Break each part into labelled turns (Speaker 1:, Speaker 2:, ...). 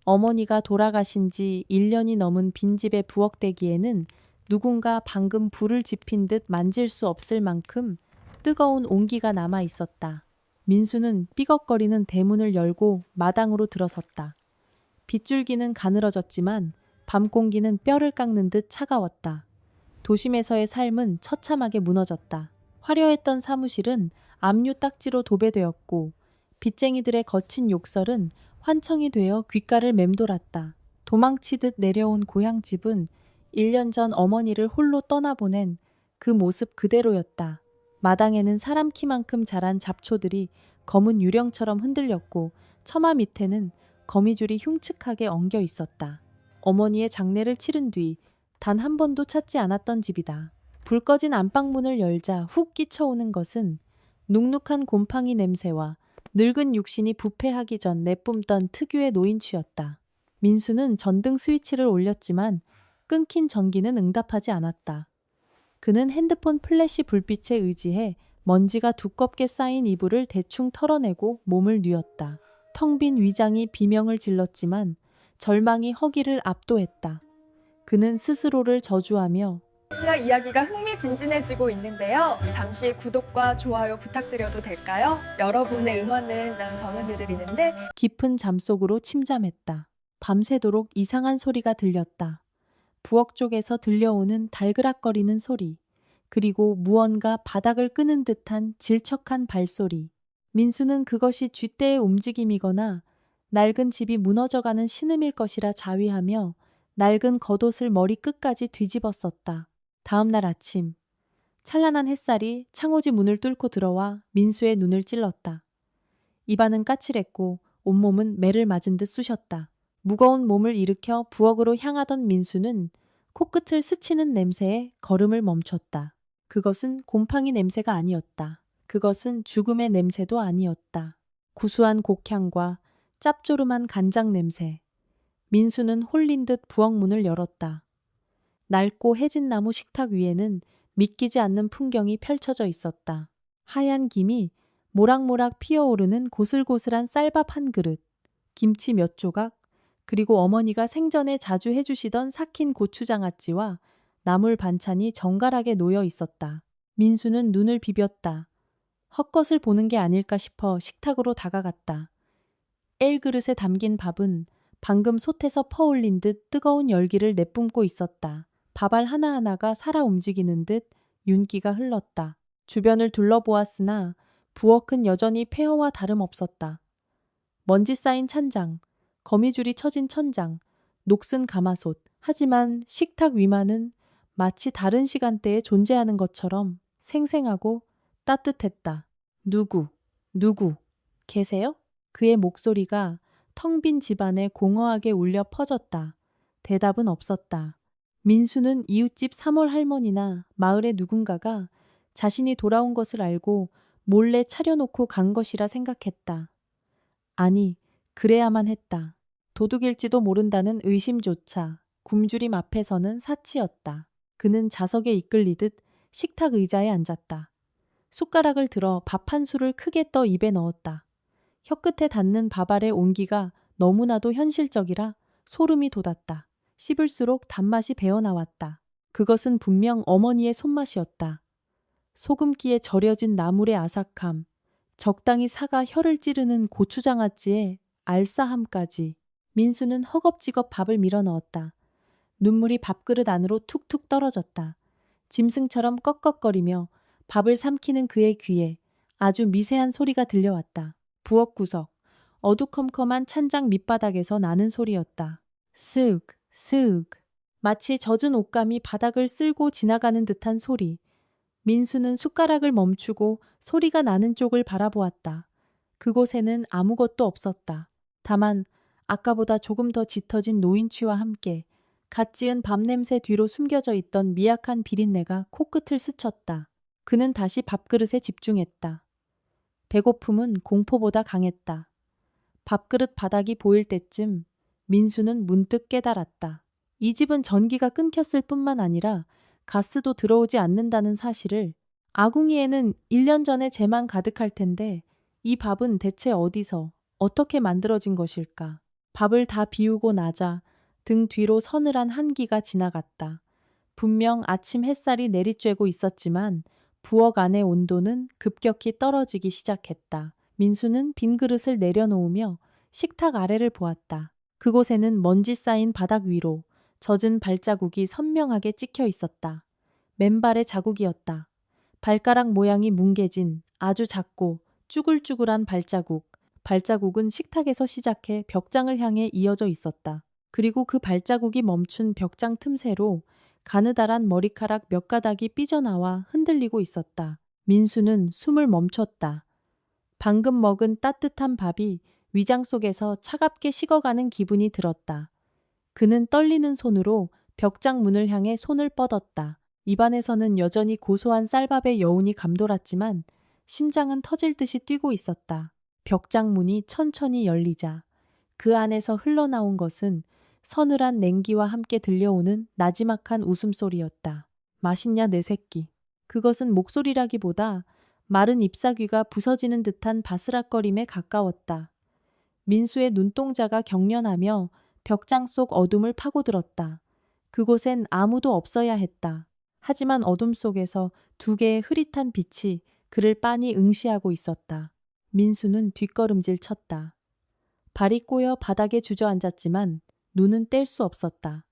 Speaker 1: 어머니가 돌아가신 지 1년이 넘은 빈집에 부엌대기에는 누군가 방금 불을 지핀 듯 만질 수 없을 만큼 뜨거운 온기가 남아 있었다. 민수는 삐걱거리는 대문을 열고 마당으로 들어섰다. 빗줄기는 가늘어졌지만 밤 공기는 뼈를 깎는 듯 차가웠다. 도심에서의 삶은 처참하게 무너졌다. 화려했던 사무실은 압류 딱지로 도배되었고 빚쟁이들의 거친 욕설은 환청이 되어 귓가를 맴돌았다. 도망치듯 내려온 고향집은 1년 전 어머니를 홀로 떠나보낸 그 모습 그대로였다. 마당에는 사람 키만큼 자란 잡초들이 검은 유령처럼 흔들렸고 처마 밑에는 거미줄이 흉측하게 엉겨 있었다. 어머니의 장례를 치른 뒤 단 한 번도 찾지 않았던 집이다. 불 꺼진 안방문을 열자 훅 끼쳐오는 것은 눅눅한 곰팡이 냄새와 늙은 육신이 부패하기 전 내뿜던 특유의 노인취였다. 민수는 전등 스위치를 올렸지만 끊긴 전기는 응답하지 않았다. 그는 핸드폰 플래시 불빛에 의지해 먼지가 두껍게 쌓인 이불을 대충 털어내고 몸을 뉘었다. 텅 빈 위장이 비명을 질렀지만 절망이 허기를 압도했다. 그는 스스로를 저주하며
Speaker 2: 이야기가 흥미진진해지고 있는데요. 잠시 구독과 좋아요 부탁드려도 될까요? 여러분의 응원은 저는 드리는데
Speaker 1: 깊은 잠속으로 침잠했다. 밤새도록 이상한 소리가 들렸다. 부엌 쪽에서 들려오는 달그락거리는 소리, 그리고 무언가 바닥을 끄는 듯한 질척한 발소리. 민수는 그것이 쥐떼의 움직임이거나 낡은 집이 무너져가는 신음일 것이라 자위하며 낡은 겉옷을 머리 끝까지 뒤집었었다. 다음 날 아침, 찬란한 햇살이 창호지 문을 뚫고 들어와 민수의 눈을 찔렀다. 입안은 까칠했고 온몸은 매를 맞은 듯 쑤셨다. 무거운 몸을 일으켜 부엌으로 향하던 민수는 코끝을 스치는 냄새에 걸음을 멈췄다. 그것은 곰팡이 냄새가 아니었다. 그것은 죽음의 냄새도 아니었다. 구수한 곡향과 짭조름한 간장 냄새. 민수는 홀린 듯 부엌 문을 열었다. 낡고 해진 나무 식탁 위에는 믿기지 않는 풍경이 펼쳐져 있었다. 하얀 김이 모락모락 피어오르는 고슬고슬한 쌀밥 한 그릇, 김치 몇 조각, 그리고 어머니가 생전에 자주 해주시던 삭힌 고추장아찌와 나물 반찬이 정갈하게 놓여 있었다. 민수는 눈을 비볐다. 헛것을 보는 게 아닐까 싶어 식탁으로 다가갔다. 엘그릇에 담긴 밥은 방금 솥에서 퍼올린 듯 뜨거운 열기를 내뿜고 있었다. 밥알 하나하나가 살아 움직이는 듯 윤기가 흘렀다. 주변을 둘러보았으나 부엌은 여전히 폐허와 다름없었다. 먼지 쌓인 찬장, 거미줄이 쳐진 천장, 녹슨 가마솥. 하지만 식탁 위만은 마치 다른 시간대에 존재하는 것처럼 생생하고 따뜻했다. 누구 계세요? 그의 목소리가 텅 빈 집안에 공허하게 울려 퍼졌다. 대답은 없었다. 민수는 이웃집 3월 할머니나 마을의 누군가가 자신이 돌아온 것을 알고 몰래 차려놓고 간 것이라 생각했다. 아니, 그래야만 했다. 도둑일지도 모른다는 의심조차 굶주림 앞에서는 사치였다. 그는 자석에 이끌리듯 식탁 의자에 앉았다. 숟가락을 들어 밥 한 술을 크게 떠 입에 넣었다. 혀끝에 닿는 밥알의 온기가 너무나도 현실적이라 소름이 돋았다. 씹을수록 단맛이 배어나왔다. 그것은 분명 어머니의 손맛이었다. 소금기에 절여진 나물의 아삭함, 적당히 사가 혀를 찌르는 고추장아찌의 알싸함까지. 민수는 허겁지겁 밥을 밀어 넣었다. 눈물이 밥그릇 안으로 툭툭 떨어졌다. 짐승처럼 꺽꺽거리며 밥을 삼키는 그의 귀에 아주 미세한 소리가 들려왔다. 부엌 구석, 어두컴컴한 찬장 밑바닥에서 나는 소리였다. 쓱, 쓱. 마치 젖은 옷감이 바닥을 쓸고 지나가는 듯한 소리. 민수는 숟가락을 멈추고 소리가 나는 쪽을 바라보았다. 그곳에는 아무것도 없었다. 다만 아까보다 조금 더 짙어진 노인취와 함께 갓 지은 밥 냄새 뒤로 숨겨져 있던 미약한 비린내가 코끝을 스쳤다. 그는 다시 밥그릇에 집중했다. 배고픔은 공포보다 강했다. 밥그릇 바닥이 보일 때쯤 민수는 문득 깨달았다. 이 집은 전기가 끊겼을 뿐만 아니라 가스도 들어오지 않는다는 사실을. 아궁이에는 1년 전에 재만 가득할 텐데 이 밥은 대체 어디서 어떻게 만들어진 것일까? 밥을 다 비우고 나자 등 뒤로 서늘한 한기가 지나갔다. 분명 아침 햇살이 내리쬐고 있었지만 부엌 안의 온도는 급격히 떨어지기 시작했다. 민수는 빈 그릇을 내려놓으며 식탁 아래를 보았다. 그곳에는 먼지 쌓인 바닥 위로 젖은 발자국이 선명하게 찍혀 있었다. 맨발의 자국이었다. 발가락 모양이 뭉개진 아주 작고 쭈글쭈글한 발자국. 발자국은 식탁에서 시작해 벽장을 향해 이어져 있었다. 그리고 그 발자국이 멈춘 벽장 틈새로 가느다란 머리카락 몇 가닥이 삐져나와 흔들리고 있었다. 민수는 숨을 멈췄다. 방금 먹은 따뜻한 밥이 위장 속에서 차갑게 식어가는 기분이 들었다. 그는 떨리는 손으로 벽장 문을 향해 손을 뻗었다. 입안에서는 여전히 고소한 쌀밥의 여운이 감돌았지만 심장은 터질 듯이 뛰고 있었다. 벽장 문이 천천히 열리자 그 안에서 흘러나온 것은 서늘한 냉기와 함께 들려오는 나지막한 웃음소리였다. 맛있냐 내 새끼. 그것은 목소리라기보다 마른 잎사귀가 부서지는 듯한 바스락거림에 가까웠다. 민수의 눈동자가 경련하며 벽장 속 어둠을 파고들었다. 그곳엔 아무도 없어야 했다. 하지만 어둠 속에서 두 개의 흐릿한 빛이 그를 빤히 응시하고 있었다. 민수는 뒷걸음질 쳤다. 발이 꼬여 바닥에 주저앉았지만 눈은 뗄 수 없었다.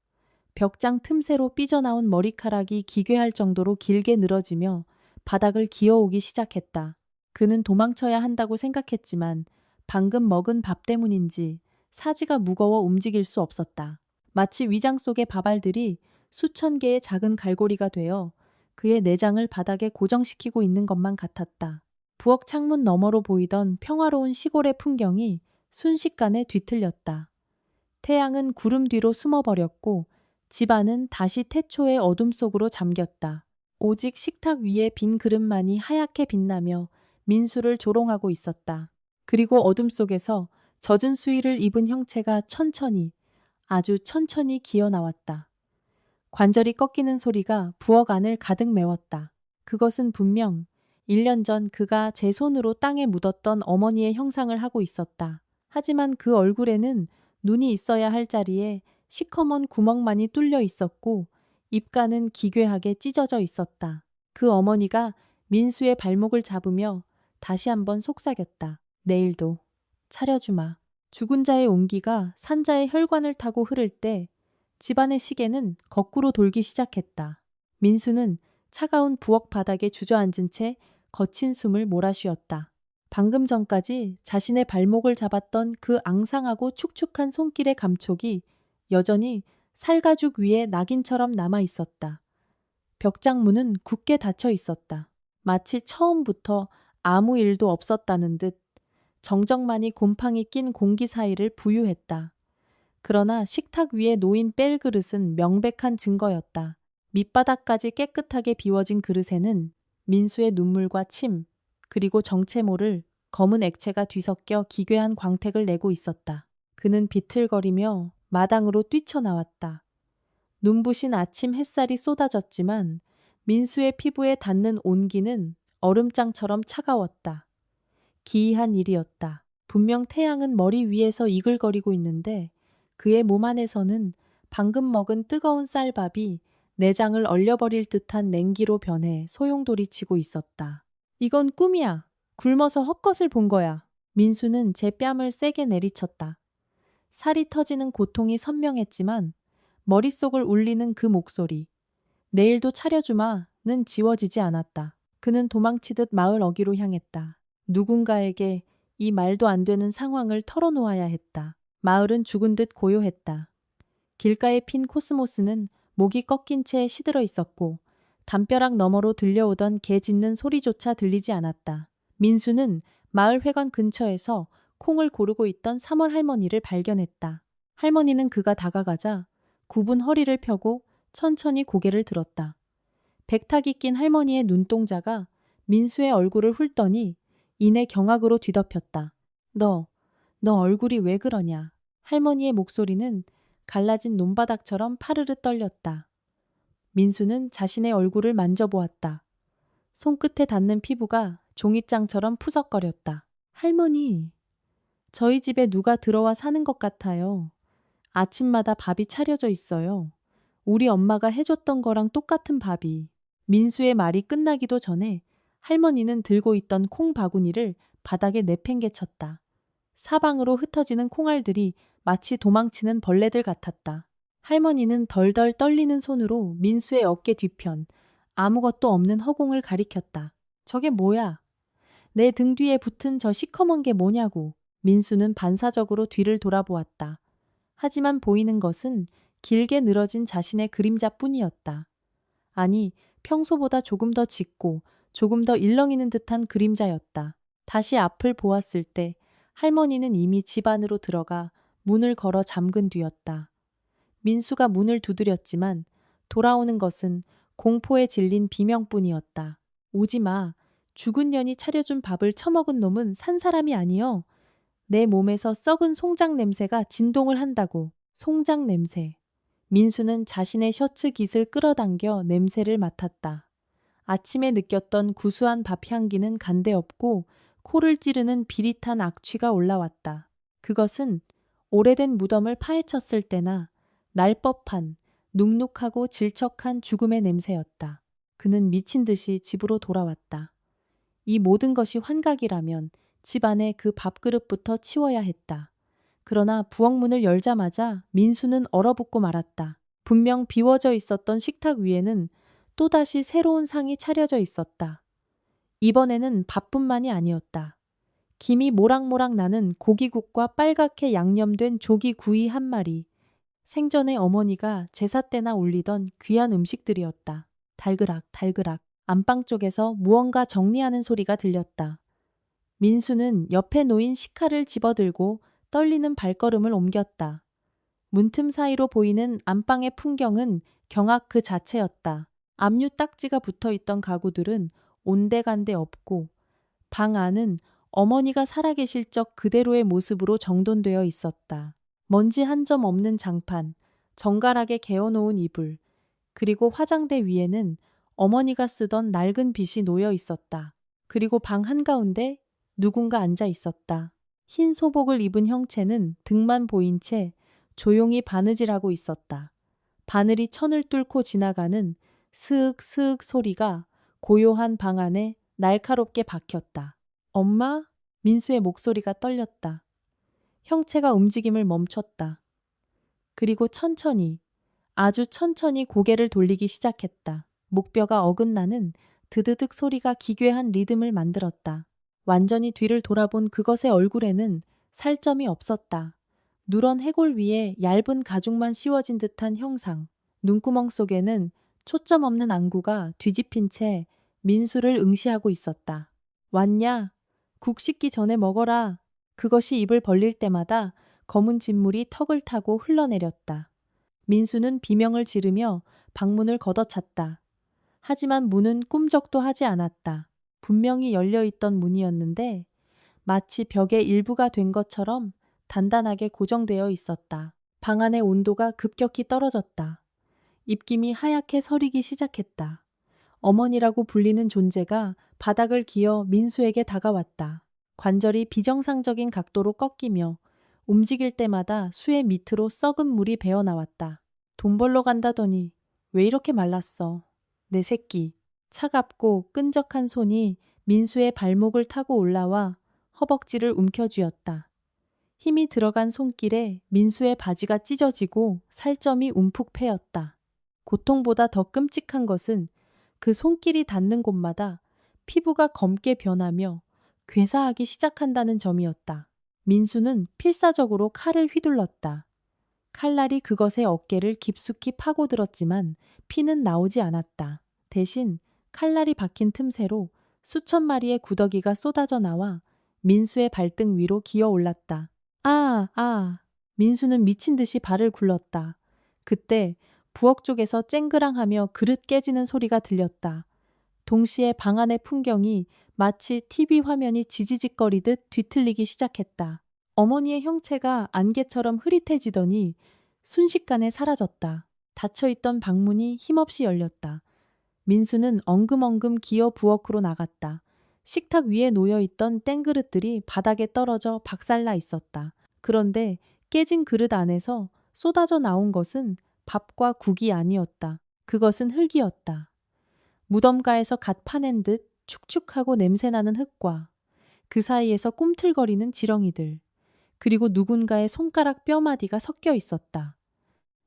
Speaker 1: 벽장 틈새로 삐져나온 머리카락이 기괴할 정도로 길게 늘어지며 바닥을 기어오기 시작했다. 그는 도망쳐야 한다고 생각했지만 방금 먹은 밥 때문인지 사지가 무거워 움직일 수 없었다. 마치 위장 속의 밥알들이 수천 개의 작은 갈고리가 되어 그의 내장을 바닥에 고정시키고 있는 것만 같았다. 부엌 창문 너머로 보이던 평화로운 시골의 풍경이 순식간에 뒤틀렸다. 태양은 구름 뒤로 숨어버렸고 집안은 다시 태초의 어둠 속으로 잠겼다. 오직 식탁 위에 빈 그릇만이 하얗게 빛나며 민수를 조롱하고 있었다. 그리고 어둠 속에서 젖은 수의를 입은 형체가 천천히, 아주 천천히 기어 나왔다. 관절이 꺾이는 소리가 부엌 안을 가득 메웠다. 그것은 분명 1년 전 그가 제 손으로 땅에 묻었던 어머니의 형상을 하고 있었다. 하지만 그 얼굴에는 눈이 있어야 할 자리에 시커먼 구멍만이 뚫려 있었고 입가는 기괴하게 찢어져 있었다. 그 어머니가 민수의 발목을 잡으며 다시 한번 속삭였다. 내일도 차려주마. 죽은 자의 온기가 산자의 혈관을 타고 흐를 때 집안의 시계는 거꾸로 돌기 시작했다. 민수는 차가운 부엌 바닥에 주저앉은 채 거친 숨을 몰아쉬었다. 방금 전까지 자신의 발목을 잡았던 그 앙상하고 축축한 손길의 감촉이 여전히 살가죽 위에 낙인처럼 남아 있었다. 벽장 문은 굳게 닫혀 있었다. 마치 처음부터 아무 일도 없었다는 듯 정적만이 곰팡이 낀 공기 사이를 부유했다. 그러나 식탁 위에 놓인 뺄 그릇은 명백한 증거였다. 밑바닥까지 깨끗하게 비워진 그릇에는 민수의 눈물과 침, 그리고 정체 모를 검은 액체가 뒤섞여 기괴한 광택을 내고 있었다. 그는 비틀거리며 마당으로 뛰쳐나왔다. 눈부신 아침 햇살이 쏟아졌지만 민수의 피부에 닿는 온기는 얼음장처럼 차가웠다. 기이한 일이었다. 분명 태양은 머리 위에서 이글거리고 있는데 그의 몸 안에서는 방금 먹은 뜨거운 쌀밥이 내장을 얼려버릴 듯한 냉기로 변해 소용돌이치고 있었다. 이건 꿈이야. 굶어서 헛것을 본 거야. 민수는 제 뺨을 세게 내리쳤다. 살이 터지는 고통이 선명했지만 머릿속을 울리는 그 목소리. 내일도 차려주마는 지워지지 않았다. 그는 도망치듯 마을 어귀로 향했다. 누군가에게 이 말도 안 되는 상황을 털어놓아야 했다. 마을은 죽은 듯 고요했다. 길가에 핀 코스모스는 목이 꺾인 채 시들어 있었고 담벼락 너머로 들려오던 개 짖는 소리조차 들리지 않았다. 민수는 마을 회관 근처에서 콩을 고르고 있던 3월 할머니를 발견했다. 할머니는 그가 다가가자 굽은 허리를 펴고 천천히 고개를 들었다. 백탁이 낀 할머니의 눈동자가 민수의 얼굴을 훑더니 이내 경악으로 뒤덮였다. 너 얼굴이 왜 그러냐. 할머니의 목소리는 갈라진 논바닥처럼 파르르 떨렸다. 민수는 자신의 얼굴을 만져보았다. 손끝에 닿는 피부가 종이장처럼 푸석거렸다. 할머니. 저희 집에 누가 들어와 사는 것 같아요. 아침마다 밥이 차려져 있어요. 우리 엄마가 해줬던 거랑 똑같은 밥이. 민수의 말이 끝나기도 전에 할머니는 들고 있던 콩 바구니를 바닥에 내팽개쳤다. 사방으로 흩어지는 콩알들이 마치 도망치는 벌레들 같았다. 할머니는 덜덜 떨리는 손으로 민수의 어깨 뒤편, 아무것도 없는 허공을 가리켰다. 저게 뭐야? 내 등 뒤에 붙은 저 시커먼 게 뭐냐고. 민수는 반사적으로 뒤를 돌아보았다. 하지만 보이는 것은 길게 늘어진 자신의 그림자뿐이었다. 아니, 평소보다 조금 더 짙고 조금 더 일렁이는 듯한 그림자였다. 다시 앞을 보았을 때 할머니는 이미 집 안으로 들어가 문을 걸어 잠근 뒤였다. 민수가 문을 두드렸지만 돌아오는 것은 공포에 질린 비명뿐이었다. 오지 마. 죽은 년이 차려준 밥을 처먹은 놈은 산 사람이 아니여. 내 몸에서 썩은 송장 냄새가 진동을 한다고. 송장 냄새. 민수는 자신의 셔츠 깃을 끌어당겨 냄새를 맡았다. 아침에 느꼈던 구수한 밥 향기는 간데없고 코를 찌르는 비릿한 악취가 올라왔다. 그것은 오래된 무덤을 파헤쳤을 때나 날 법한 눅눅하고 질척한 죽음의 냄새였다. 그는 미친 듯이 집으로 돌아왔다. 이 모든 것이 환각이라면 집 안에 그 밥그릇부터 치워야 했다. 그러나 부엌문을 열자마자 민수는 얼어붙고 말았다. 분명 비워져 있었던 식탁 위에는 또다시 새로운 상이 차려져 있었다. 이번에는 밥뿐만이 아니었다. 김이 모락모락 나는 고기국과 빨갛게 양념된 조기 구이 한 마리. 생전에 어머니가 제사 때나 올리던 귀한 음식들이었다. 달그락 달그락 안방 쪽에서 무언가 정리하는 소리가 들렸다. 민수는 옆에 놓인 식칼을 집어들고 떨리는 발걸음을 옮겼다. 문틈 사이로 보이는 안방의 풍경은 경악 그 자체였다. 압류 딱지가 붙어있던 가구들은 온데간데 없고 방 안은 어머니가 살아계실 적 그대로의 모습으로 정돈되어 있었다. 먼지 한 점 없는 장판, 정갈하게 개어놓은 이불, 그리고 화장대 위에는 어머니가 쓰던 낡은 빗이 놓여 있었다. 그리고 방 한가운데 누군가 앉아 있었다. 흰 소복을 입은 형체는 등만 보인 채 조용히 바느질하고 있었다. 바늘이 천을 뚫고 지나가는 스윽스윽 소리가 고요한 방 안에 날카롭게 박혔다. 엄마? 민수의 목소리가 떨렸다. 형체가 움직임을 멈췄다. 그리고 천천히, 아주 천천히 고개를 돌리기 시작했다. 목뼈가 어긋나는 드드득 소리가 기괴한 리듬을 만들었다. 완전히 뒤를 돌아본 그것의 얼굴에는 살점이 없었다. 누런 해골 위에 얇은 가죽만 씌워진 듯한 형상. 눈구멍 속에는 초점 없는 안구가 뒤집힌 채 민수를 응시하고 있었다. 왔냐? 국 식기 전에 먹어라. 그것이 입을 벌릴 때마다 검은 진물이 턱을 타고 흘러내렸다. 민수는 비명을 지르며 방문을 걷어찼다. 하지만 문은 꿈쩍도 하지 않았다. 분명히 열려있던 문이었는데 마치 벽의 일부가 된 것처럼 단단하게 고정되어 있었다. 방 안의 온도가 급격히 떨어졌다. 입김이 하얗게 서리기 시작했다. 어머니라고 불리는 존재가 바닥을 기어 민수에게 다가왔다. 관절이 비정상적인 각도로 꺾이며 움직일 때마다 수의 밑으로 썩은 물이 배어나왔다. 돈 벌러 간다더니 왜 이렇게 말랐어? 내 새끼. 차갑고 끈적한 손이 민수의 발목을 타고 올라와 허벅지를 움켜쥐었다. 힘이 들어간 손길에 민수의 바지가 찢어지고 살점이 움푹 패였다. 고통보다 더 끔찍한 것은 그 손길이 닿는 곳마다 피부가 검게 변하며 괴사하기 시작한다는 점이었다. 민수는 필사적으로 칼을 휘둘렀다. 칼날이 그것의 어깨를 깊숙이 파고들었지만 피는 나오지 않았다. 대신 칼날이 박힌 틈새로 수천 마리의 구더기가 쏟아져 나와 민수의 발등 위로 기어 올랐다. 아. 민수는 미친 듯이 발을 굴렀다. 그때 부엌 쪽에서 쨍그랑하며 그릇 깨지는 소리가 들렸다. 동시에 방 안의 풍경이 마치 TV 화면이 지지직거리듯 뒤틀리기 시작했다. 어머니의 형체가 안개처럼 흐릿해지더니 순식간에 사라졌다. 닫혀있던 방문이 힘없이 열렸다. 민수는 엉금엉금 기어 부엌으로 나갔다. 식탁 위에 놓여있던 땡그릇들이 바닥에 떨어져 박살나 있었다. 그런데 깨진 그릇 안에서 쏟아져 나온 것은 밥과 국이 아니었다. 그것은 흙이었다. 무덤가에서 갓 파낸 듯 축축하고 냄새나는 흙과 그 사이에서 꿈틀거리는 지렁이들, 그리고 누군가의 손가락 뼈마디가 섞여 있었다.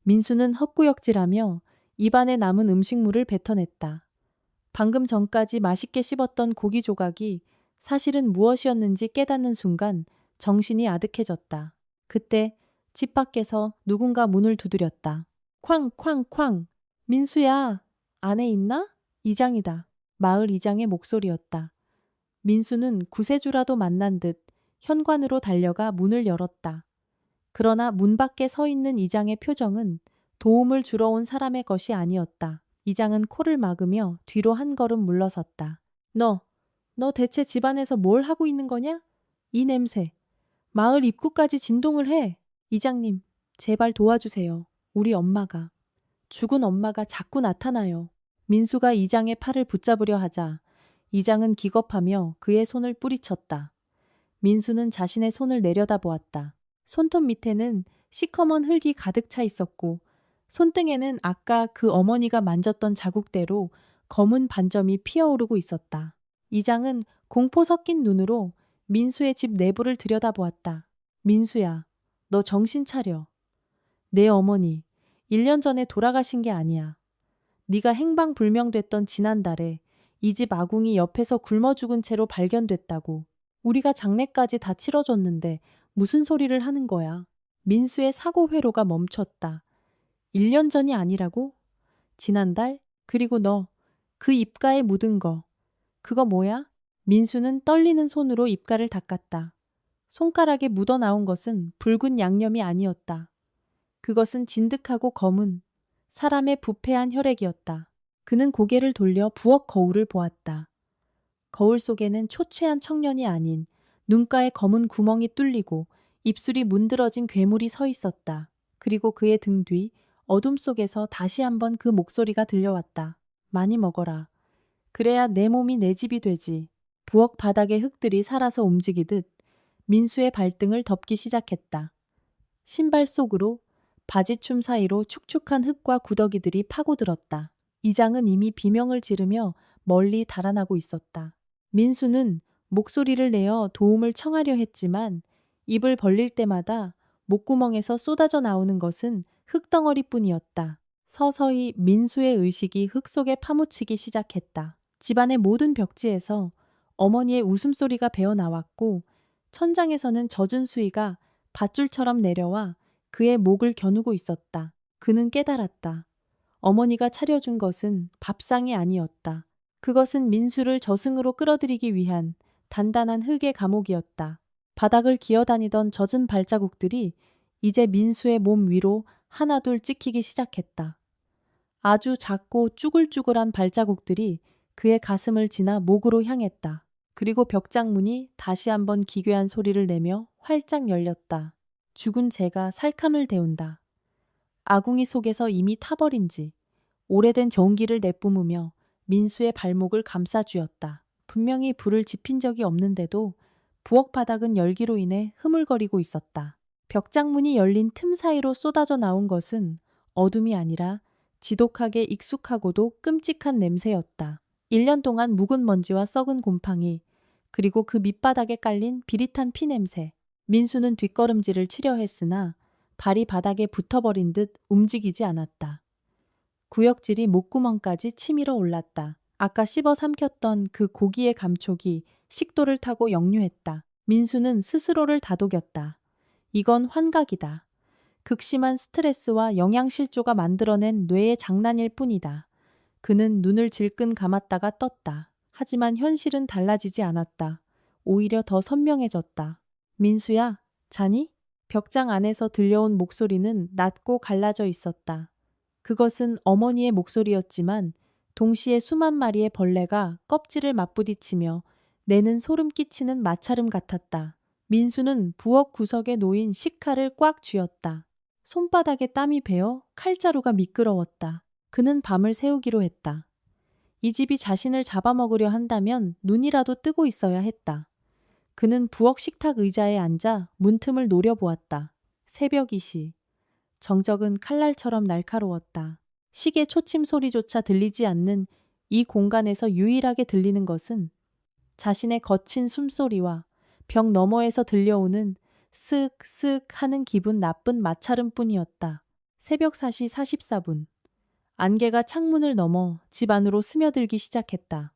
Speaker 1: 민수는 헛구역질하며 입안에 남은 음식물을 뱉어냈다. 방금 전까지 맛있게 씹었던 고기 조각이 사실은 무엇이었는지 깨닫는 순간 정신이 아득해졌다. 그때 집 밖에서 누군가 문을 두드렸다. 쾅쾅쾅. 민수야, 안에 있나? 이장이다. 마을 이장의 목소리였다. 민수는 구세주라도 만난 듯 현관으로 달려가 문을 열었다. 그러나 문 밖에 서 있는 이장의 표정은 도움을 주러 온 사람의 것이 아니었다. 이장은 코를 막으며 뒤로 한 걸음 물러섰다. 너 대체 집안에서 뭘 하고 있는 거냐? 이 냄새. 마을 입구까지 진동을 해. 이장님, 제발 도와주세요. 우리 엄마가. 죽은 엄마가 자꾸 나타나요. 민수가 이장의 팔을 붙잡으려 하자 이장은 기겁하며 그의 손을 뿌리쳤다. 민수는 자신의 손을 내려다보았다. 손톱 밑에는 시커먼 흙이 가득 차 있었고 손등에는 아까 그 어머니가 만졌던 자국대로 검은 반점이 피어오르고 있었다. 이장은 공포 섞인 눈으로 민수의 집 내부를 들여다보았다. 민수야, 너 정신 차려. 내 어머니, 1년 전에 돌아가신 게 아니야. 네가 행방불명됐던 지난달에 이 집 아궁이 옆에서 굶어 죽은 채로 발견됐다고. 우리가 장례까지 다 치러줬는데 무슨 소리를 하는 거야. 민수의 사고 회로가 멈췄다. 1년 전이 아니라고? 지난달? 그리고 너, 그 입가에 묻은 거. 그거 뭐야? 민수는 떨리는 손으로 입가를 닦았다. 손가락에 묻어나온 것은 붉은 양념이 아니었다. 그것은 진득하고 검은 사람의 부패한 혈액이었다. 그는 고개를 돌려 부엌 거울을 보았다. 거울 속에는 초췌한 청년이 아닌 눈가에 검은 구멍이 뚫리고 입술이 문드러진 괴물이 서 있었다. 그리고 그의 등 뒤 어둠 속에서 다시 한번 그 목소리가 들려왔다. 많이 먹어라. 그래야 내 몸이 내 집이 되지. 부엌 바닥의 흙들이 살아서 움직이듯 민수의 발등을 덮기 시작했다. 신발 속으로 바지춤 사이로 축축한 흙과 구더기들이 파고들었다. 이장은 이미 비명을 지르며 멀리 달아나고 있었다. 민수는 목소리를 내어 도움을 청하려 했지만 입을 벌릴 때마다 목구멍에서 쏟아져 나오는 것은 흙덩어리뿐이었다. 서서히 민수의 의식이 흙 속에 파묻히기 시작했다. 집안의 모든 벽지에서 어머니의 웃음소리가 배어나왔고 천장에서는 젖은 수위가 밧줄처럼 내려와 그의 목을 겨누고 있었다. 그는 깨달았다. 어머니가 차려준 것은 밥상이 아니었다. 그것은 민수를 저승으로 끌어들이기 위한 단단한 흙의 감옥이었다. 바닥을 기어다니던 젖은 발자국들이 이제 민수의 몸 위로 하나둘 찍히기 시작했다. 아주 작고 쭈글쭈글한 발자국들이 그의 가슴을 지나 목으로 향했다. 그리고 벽장문이 다시 한번 기괴한 소리를 내며 활짝 열렸다. 죽은 재가 살캄을 데운다. 아궁이 속에서 이미 타버린 지 오래된 전기를 내뿜으며 민수의 발목을 감싸쥐었다. 분명히 불을 지핀 적이 없는데도 부엌 바닥은 열기로 인해 흐물거리고 있었다. 벽장문이 열린 틈 사이로 쏟아져 나온 것은 어둠이 아니라 지독하게 익숙하고도 끔찍한 냄새였다. 1년 동안 묵은 먼지와 썩은 곰팡이, 그리고 그 밑바닥에 깔린 비릿한 피냄새. 민수는 뒷걸음질을 치려 했으나 발이 바닥에 붙어버린 듯 움직이지 않았다. 구역질이 목구멍까지 치밀어 올랐다. 아까 씹어 삼켰던 그 고기의 감촉이 식도를 타고 역류했다. 민수는 스스로를 다독였다. 이건 환각이다. 극심한 스트레스와 영양실조가 만들어낸 뇌의 장난일 뿐이다. 그는 눈을 질끈 감았다가 떴다. 하지만 현실은 달라지지 않았다. 오히려 더 선명해졌다. 민수야, 자니? 벽장 안에서 들려온 목소리는 낮고 갈라져 있었다. 그것은 어머니의 목소리였지만 동시에 수만 마리의 벌레가 껍질을 맞부딪히며 내는 소름 끼치는 마찰음 같았다. 민수는 부엌 구석에 놓인 식칼을 꽉 쥐었다. 손바닥에 땀이 배어 칼자루가 미끄러웠다. 그는 밤을 새우기로 했다. 이 집이 자신을 잡아먹으려 한다면 눈이라도 뜨고 있어야 했다. 그는 부엌 식탁 의자에 앉아 문틈을 노려보았다. 새벽 2시. 정적은 칼날처럼 날카로웠다. 시계 초침 소리조차 들리지 않는 이 공간에서 유일하게 들리는 것은 자신의 거친 숨소리와 벽 너머에서 들려오는 쓱쓱 하는 기분 나쁜 마찰음뿐이었다. 새벽 4시 44분. 안개가 창문을 넘어 집 안으로 스며들기 시작했다.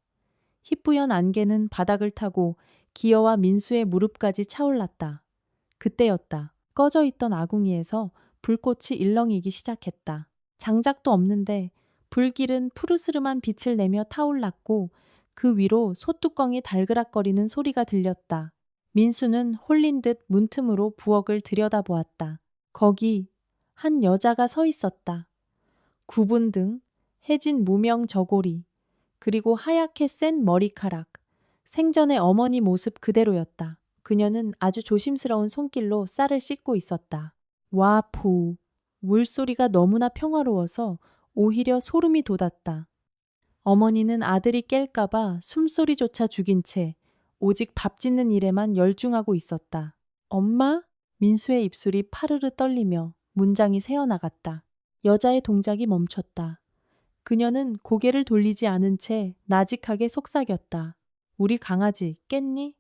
Speaker 1: 희뿌연 안개는 바닥을 타고 기어와 민수의 무릎까지 차올랐다. 그때였다. 꺼져 있던 아궁이에서 불꽃이 일렁이기 시작했다. 장작도 없는데 불길은 푸르스름한 빛을 내며 타올랐고 그 위로 솥뚜껑이 달그락거리는 소리가 들렸다. 민수는 홀린 듯 문틈으로 부엌을 들여다보았다. 거기 한 여자가 서 있었다. 구분등, 해진 무명 저고리, 그리고 하얗게 센 머리카락. 생전의 어머니 모습 그대로였다. 그녀는 아주 조심스러운 손길로 쌀을 씻고 있었다. 와포. 물소리가 너무나 평화로워서 오히려 소름이 돋았다. 어머니는 아들이 깰까봐 숨소리조차 죽인 채 오직 밥 짓는 일에만 열중하고 있었다. 엄마? 민수의 입술이 파르르 떨리며 문장이 새어나갔다. 여자의 동작이 멈췄다. 그녀는 고개를 돌리지 않은 채 나직하게 속삭였다. 우리 강아지 깼니?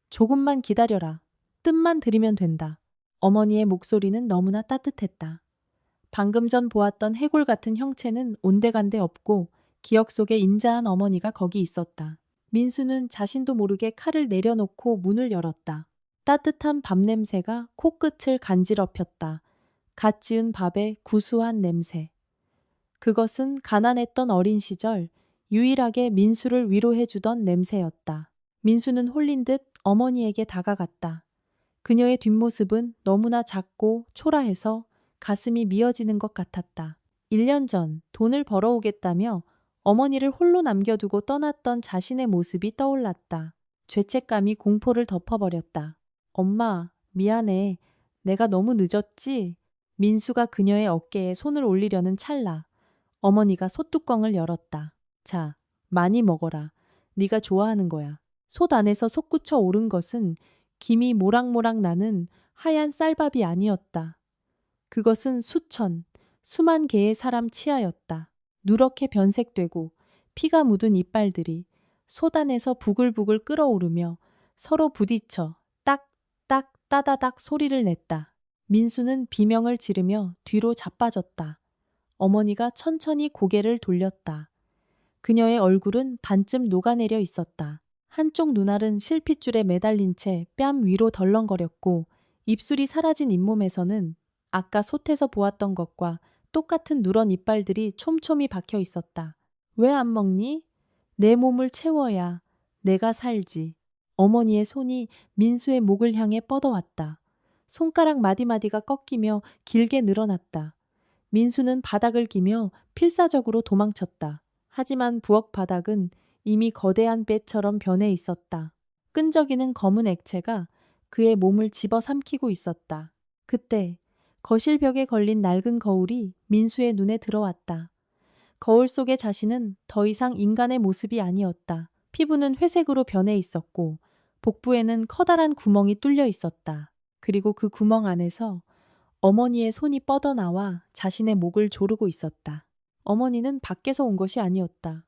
Speaker 1: 조금만 기다려라. 뜻만 들이면 된다. 어머니의 목소리는 너무나 따뜻했다. 방금 전 보았던 해골 같은 형체는 온데간데 없고 기억 속에 인자한 어머니가 거기 있었다. 민수는 자신도 모르게 칼을 내려놓고 문을 열었다. 따뜻한 밥 냄새가 코끝을 간지럽혔다. 갓 지은 밥의 구수한 냄새. 그것은 가난했던 어린 시절 유일하게 민수를 위로해주던 냄새였다. 민수는 홀린 듯 어머니에게 다가갔다. 그녀의 뒷모습은 너무나 작고 초라해서 가슴이 미어지는 것 같았다. 1년 전 돈을 벌어오겠다며 어머니를 홀로 남겨두고 떠났던 자신의 모습이 떠올랐다. 죄책감이 공포를 덮어버렸다. 엄마, 미안해. 내가 너무 늦었지? 민수가 그녀의 어깨에 손을 올리려는 찰나 어머니가 솥뚜껑을 열었다. 자, 많이 먹어라. 네가 좋아하는 거야. 솥 안에서 솟구쳐 오른 것은 김이 모락모락 나는 하얀 쌀밥이 아니었다. 그것은 수만 개의 사람 치아였다. 누렇게 변색되고 피가 묻은 이빨들이 솥 안에서 부글부글 끓어오르며 서로 부딪혀 딱딱 따다닥 소리를 냈다. 민수는 비명을 지르며 뒤로 자빠졌다. 어머니가 천천히 고개를 돌렸다. 그녀의 얼굴은 반쯤 녹아내려 있었다. 한쪽 눈알은 실핏줄에 매달린 채 뺨 위로 덜렁거렸고 입술이 사라진 잇몸에서는 아까 솥에서 보았던 것과 똑같은 누런 이빨들이 촘촘히 박혀 있었다. 왜 안 먹니? 내 몸을 채워야 내가 살지. 어머니의 손이 민수의 목을 향해 뻗어왔다. 손가락 마디마디가 꺾이며 길게 늘어났다. 민수는 바닥을 기며 필사적으로 도망쳤다. 하지만 부엌 바닥은 이미 거대한 뱃처럼 변해 있었다. 끈적이는 검은 액체가 그의 몸을 집어삼키고 있었다. 그때 거실 벽에 걸린 낡은 거울이 민수의 눈에 들어왔다. 거울 속의 자신은 더 이상 인간의 모습이 아니었다. 피부는 회색으로 변해 있었고 복부에는 커다란 구멍이 뚫려 있었다. 그리고 그 구멍 안에서 어머니의 손이 뻗어나와 자신의 목을 조르고 있었다. 어머니는 밖에서 온 것이 아니었다.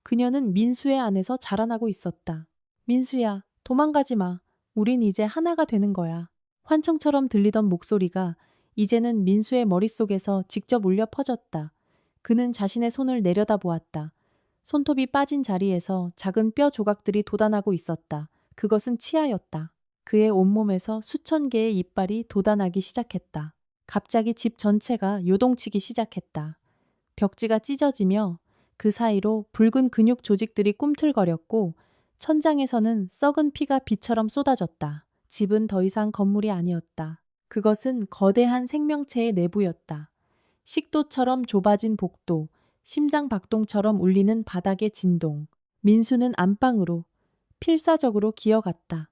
Speaker 1: 그녀는 민수의 안에서 자라나고 있었다. 민수야, 도망가지 마. 우린 이제 하나가 되는 거야. 환청처럼 들리던 목소리가 이제는 민수의 머릿속에서 직접 울려 퍼졌다. 그는 자신의 손을 내려다보았다. 손톱이 빠진 자리에서 작은 뼈 조각들이 돋아나고 있었다. 그것은 치아였다. 그의 온몸에서 수천 개의 이빨이 돋아나기 시작했다. 갑자기 집 전체가 요동치기 시작했다. 벽지가 찢어지며 그 사이로 붉은 근육 조직들이 꿈틀거렸고 천장에서는 썩은 피가 비처럼 쏟아졌다. 집은 더 이상 건물이 아니었다. 그것은 거대한 생명체의 내부였다. 식도처럼 좁아진 복도, 심장 박동처럼 울리는 바닥의 진동. 민수는 안방으로 필사적으로 기어갔다.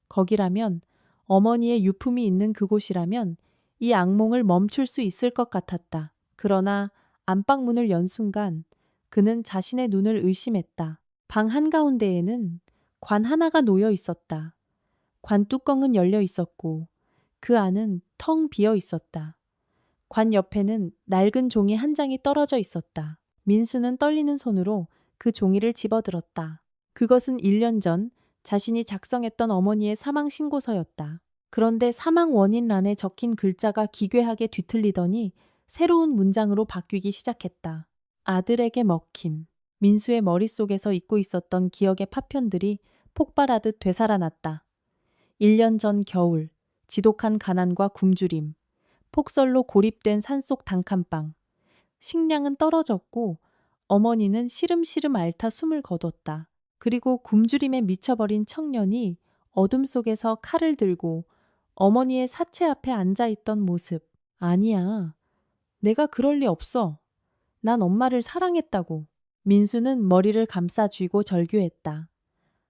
Speaker 1: 거기라면, 어머니의 유품이 있는 그곳이라면 이 악몽을 멈출 수 있을 것 같았다. 그러나 안방 문을 연 순간 그는 자신의 눈을 의심했다. 방 한가운데에는 관 하나가 놓여 있었다. 관 뚜껑은 열려 있었고 그 안은 텅 비어 있었다. 관 옆에는 낡은 종이 한 장이 떨어져 있었다. 민수는 떨리는 손으로 그 종이를 집어들었다. 그것은 1년 전 자신이 작성했던 어머니의 사망 신고서였다. 그런데 사망 원인란에 적힌 글자가 기괴하게 뒤틀리더니 새로운 문장으로 바뀌기 시작했다. 아들에게 먹힘. 민수의 머릿속에서 잊고 있었던 기억의 파편들이 폭발하듯 되살아났다. 1년 전 겨울, 지독한 가난과 굶주림, 폭설로 고립된 산속 단칸방. 식량은 떨어졌고 어머니는 시름시름 앓다 숨을 거뒀다. 그리고 굶주림에 미쳐버린 청년이 어둠 속에서 칼을 들고 어머니의 사체 앞에 앉아있던 모습. 아니야. 내가 그럴 리 없어. 난 엄마를 사랑했다고. 민수는 머리를 감싸 쥐고 절규했다.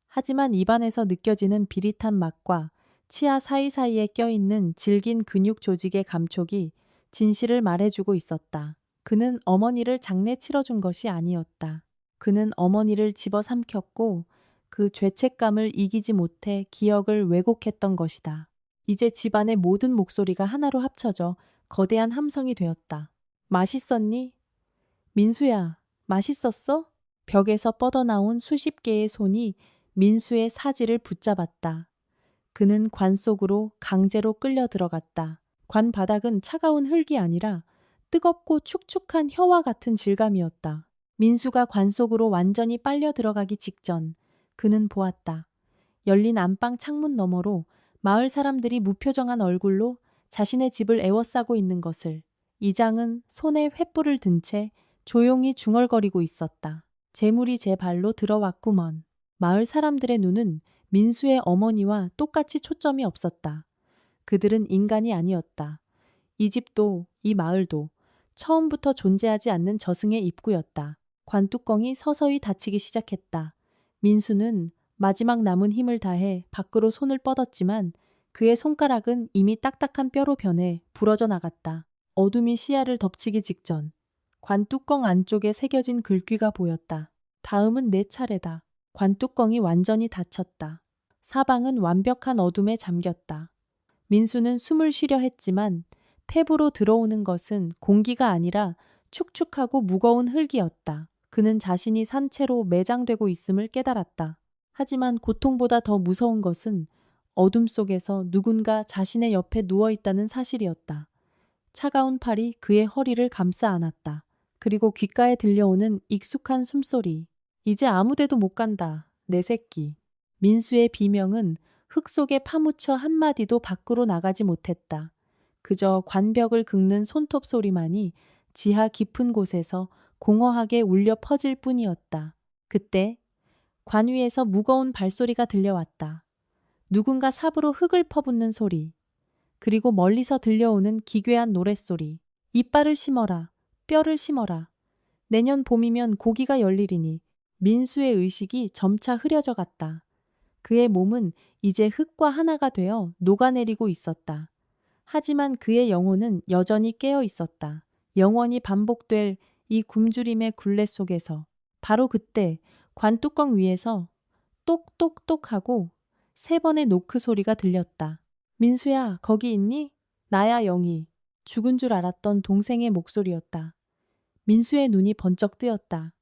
Speaker 1: 하지만 입안에서 느껴지는 비릿한 맛과 치아 사이사이에 껴있는 질긴 근육 조직의 감촉이 진실을 말해주고 있었다. 그는 어머니를 장례 치러준 것이 아니었다. 그는 어머니를 집어삼켰고 그 죄책감을 이기지 못해 기억을 왜곡했던 것이다. 이제 집안의 모든 목소리가 하나로 합쳐져 거대한 함성이 되었다. 맛있었니? 민수야, 맛있었어? 벽에서 뻗어나온 수십 개의 손이 민수의 사지를 붙잡았다. 그는 관 속으로 강제로 끌려 들어갔다. 관 바닥은 차가운 흙이 아니라 뜨겁고 축축한 혀와 같은 질감이었다. 민수가 관 속으로 완전히 빨려 들어가기 직전 그는 보았다. 열린 안방 창문 너머로 마을 사람들이 무표정한 얼굴로 자신의 집을 애워싸고 있는 것을. 이장은 손에 횃불을 든 채 조용히 중얼거리고 있었다. 재물이 제 발로 들어왔구먼. 마을 사람들의 눈은 민수의 어머니와 똑같이 초점이 없었다. 그들은 인간이 아니었다. 이 집도 이 마을도 처음부터 존재하지 않는 저승의 입구였다. 관뚜껑이 서서히 닫히기 시작했다. 민수는 마지막 남은 힘을 다해 밖으로 손을 뻗었지만 그의 손가락은 이미 딱딱한 뼈로 변해 부러져 나갔다. 어둠이 시야를 덮치기 직전 관뚜껑 안쪽에 새겨진 글귀가 보였다. 다음은 내 차례다. 관뚜껑이 완전히 닫혔다. 사방은 완벽한 어둠에 잠겼다. 민수는 숨을 쉬려 했지만 폐부로 들어오는 것은 공기가 아니라 축축하고 무거운 흙이었다. 그는 자신이 산채로 매장되고 있음을 깨달았다. 하지만 고통보다 더 무서운 것은 어둠 속에서 누군가 자신의 옆에 누워 있다는 사실이었다. 차가운 팔이 그의 허리를 감싸 안았다. 그리고 귓가에 들려오는 익숙한 숨소리. 이제 아무데도 못 간다. 내 새끼. 민수의 비명은 흙 속에 파묻혀 한마디도 밖으로 나가지 못했다. 그저 관벽을 긁는 손톱 소리만이 지하 깊은 곳에서 공허하게 울려 퍼질 뿐이었다. 그때 관 위에서 무거운 발소리가 들려왔다. 누군가 삽으로 흙을 퍼붓는 소리. 그리고 멀리서 들려오는 기괴한 노랫소리. 이빨을 심어라. 뼈를 심어라. 내년 봄이면 고기가 열리리니. 민수의 의식이 점차 흐려져 갔다. 그의 몸은 이제 흙과 하나가 되어 녹아내리고 있었다. 하지만 그의 영혼은 여전히 깨어 있었다. 영원히 반복될 이 굶주림의 굴레 속에서 바로 그때 관뚜껑 위에서 똑똑똑 하고 3번의 노크 소리가 들렸다. 민수야, 거기 있니? 나야, 영희. 죽은 줄 알았던 동생의 목소리였다. 민수의 눈이 번쩍 뜨였다.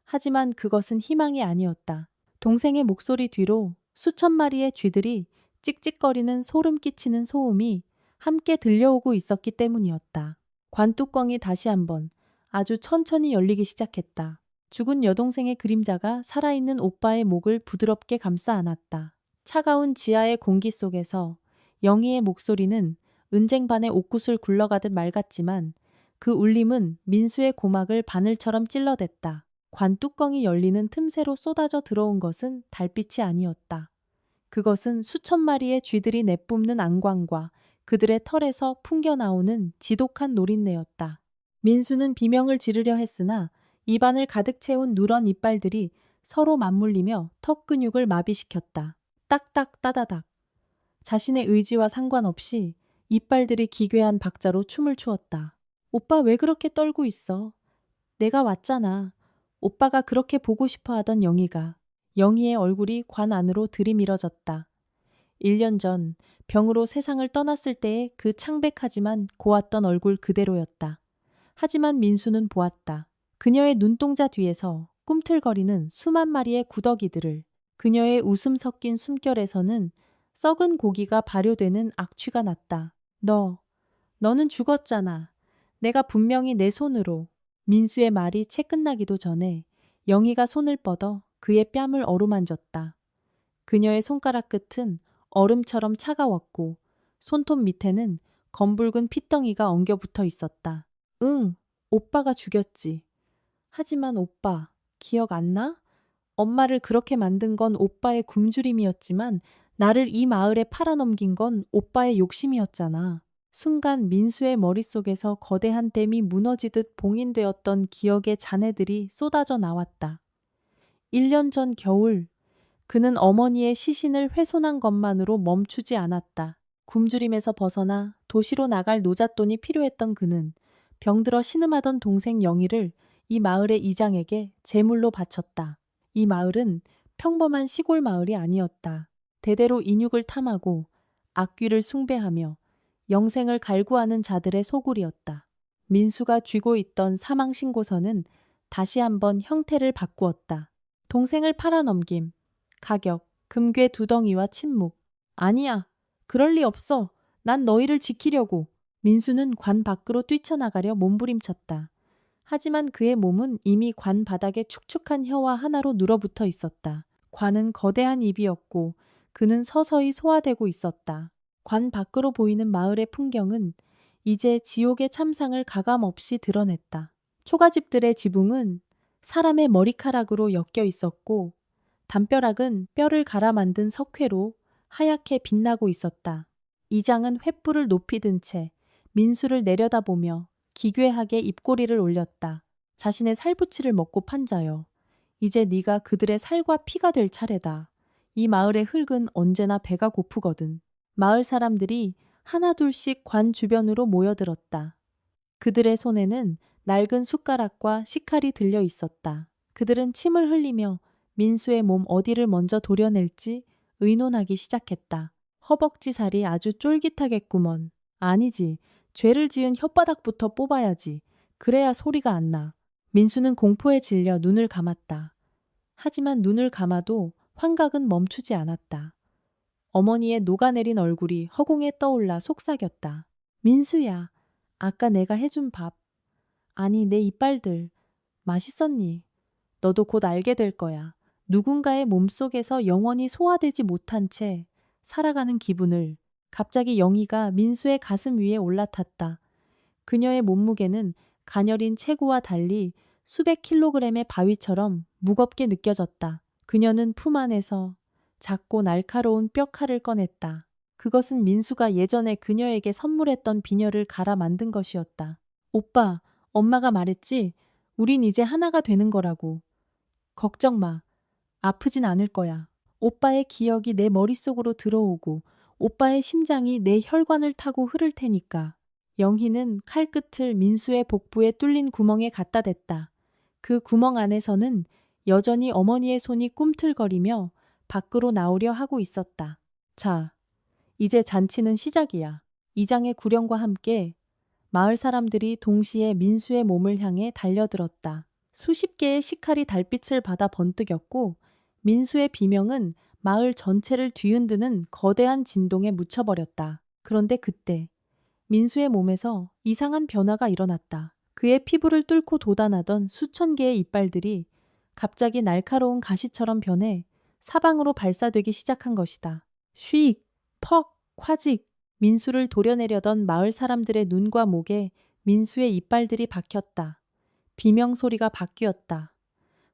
Speaker 1: 하지만 그것은 희망이 아니었다. 동생의 목소리 뒤로 수천 마리의 쥐들이 찍찍거리는 소름 끼치는 소음이 함께 들려오고 있었기 때문이었다. 관뚜껑이 다시 한번 아주 천천히 열리기 시작했다. 죽은 여동생의 그림자가 살아있는 오빠의 목을 부드럽게 감싸 안았다. 차가운 지하의 공기 속에서 영희의 목소리는 은쟁반의 옥굿을 굴러가듯 맑았지만 그 울림은 민수의 고막을 바늘처럼 찔러댔다. 관뚜껑이 열리는 틈새로 쏟아져 들어온 것은 달빛이 아니었다. 그것은 수천 마리의 쥐들이 내뿜는 안광과 그들의 털에서 풍겨나오는 지독한 노린내였다. 민수는 비명을 지르려 했으나 입안을 가득 채운 누런 이빨들이 서로 맞물리며 턱 근육을 마비시켰다. 딱딱 따다닥. 자신의 의지와 상관없이 이빨들이 기괴한 박자로 춤을 추었다. 오빠 왜 그렇게 떨고 있어? 내가 왔잖아. 오빠가 그렇게 보고 싶어 하던 영희가 영희의 얼굴이 관 안으로 들이밀어졌다. 1년 전 병으로 세상을 떠났을 때의 그 창백하지만 고왔던 얼굴 그대로였다. 하지만 민수는 보았다. 그녀의 눈동자 뒤에서 꿈틀거리는 수만 마리의 구더기들을. 그녀의 웃음 섞인 숨결에서는 썩은 고기가 발효되는 악취가 났다. 너는 죽었잖아. 내가 분명히 내 손으로. 민수의 말이 채 끝나기도 전에 영희가 손을 뻗어 그의 뺨을 어루만졌다. 그녀의 손가락 끝은 얼음처럼 차가웠고 손톱 밑에는 검붉은 핏덩이가 엉겨 붙어 있었다. 응, 오빠가 죽였지. 하지만 오빠, 기억 안 나? 엄마를 그렇게 만든 건 오빠의 굶주림이었지만 나를 이 마을에 팔아넘긴 건 오빠의 욕심이었잖아. 순간 민수의 머릿속에서 거대한 댐이 무너지듯 봉인되었던 기억의 잔해들이 쏟아져 나왔다. 1년 전 겨울, 그는 어머니의 시신을 훼손한 것만으로 멈추지 않았다. 굶주림에서 벗어나 도시로 나갈 노잣돈이 필요했던 그는 병들어 신음하던 동생 영희를 이 마을의 이장에게 제물로 바쳤다. 이 마을은 평범한 시골 마을이 아니었다. 대대로 인육을 탐하고 악귀를 숭배하며 영생을 갈구하는 자들의 소굴이었다. 민수가 쥐고 있던 사망신고서는 다시 한번 형태를 바꾸었다. 동생을 팔아넘김, 가격, 금괴 2덩이와 침묵. 아니야, 그럴 리 없어. 난 너희를 지키려고. 민수는 관 밖으로 뛰쳐나가려 몸부림쳤다. 하지만 그의 몸은 이미 관 바닥에 축축한 혀와 하나로 눌어붙어 있었다. 관은 거대한 입이었고 그는 서서히 소화되고 있었다. 관 밖으로 보이는 마을의 풍경은 이제 지옥의 참상을 가감없이 드러냈다. 초가집들의 지붕은 사람의 머리카락으로 엮여 있었고 담벼락은 뼈를 갈아 만든 석회로 하얗게 빛나고 있었다. 이장은 횃불을 높이 든 채 민수를 내려다보며 기괴하게 입꼬리를 올렸다. 자신의 살부치를 먹고 판 자여. 이제 네가 그들의 살과 피가 될 차례다. 이 마을의 흙은 언제나 배가 고프거든. 마을 사람들이 하나둘씩 관 주변으로 모여들었다. 그들의 손에는 낡은 숟가락과 식칼이 들려 있었다. 그들은 침을 흘리며 민수의 몸 어디를 먼저 도려낼지 의논하기 시작했다. 허벅지살이 아주 쫄깃하겠구먼. 아니지. 죄를 지은 혓바닥부터 뽑아야지. 그래야 소리가 안 나. 민수는 공포에 질려 눈을 감았다. 하지만 눈을 감아도 환각은 멈추지 않았다. 어머니의 녹아내린 얼굴이 허공에 떠올라 속삭였다. 민수야, 아까 내가 해준 밥. 아니, 내 이빨들. 맛있었니? 너도 곧 알게 될 거야. 누군가의 몸속에서 영원히 소화되지 못한 채 살아가는 기분을. 갑자기 영희가 민수의 가슴 위에 올라탔다. 그녀의 몸무게는 가녀린 체구와 달리 수백 킬로그램의 바위처럼 무겁게 느껴졌다. 그녀는 품 안에서 작고 날카로운 뼈칼을 꺼냈다. 그것은 민수가 예전에 그녀에게 선물했던 비녀를 갈아 만든 것이었다. 오빠, 엄마가 말했지? 우린 이제 하나가 되는 거라고. 걱정 마. 아프진 않을 거야. 오빠의 기억이 내 머릿속으로 들어오고 오빠의 심장이 내 혈관을 타고 흐를 테니까. 영희는 칼끝을 민수의 복부에 뚫린 구멍에 갖다 댔다. 그 구멍 안에서는 여전히 어머니의 손이 꿈틀거리며 밖으로 나오려 하고 있었다. 자, 이제 잔치는 시작이야. 이장의 구령과 함께 마을 사람들이 동시에 민수의 몸을 향해 달려들었다. 수십 개의 식칼이 달빛을 받아 번뜩였고 민수의 비명은 마을 전체를 뒤흔드는 거대한 진동에 묻혀버렸다. 그런데 그때 민수의 몸에서 이상한 변화가 일어났다. 그의 피부를 뚫고 돋아나던 수천 개의 이빨들이 갑자기 날카로운 가시처럼 변해 사방으로 발사되기 시작한 것이다. 쉬익, 퍽, 화직. 민수를 도려내려던 마을 사람들의 눈과 목에 민수의 이빨들이 박혔다. 비명 소리가 바뀌었다.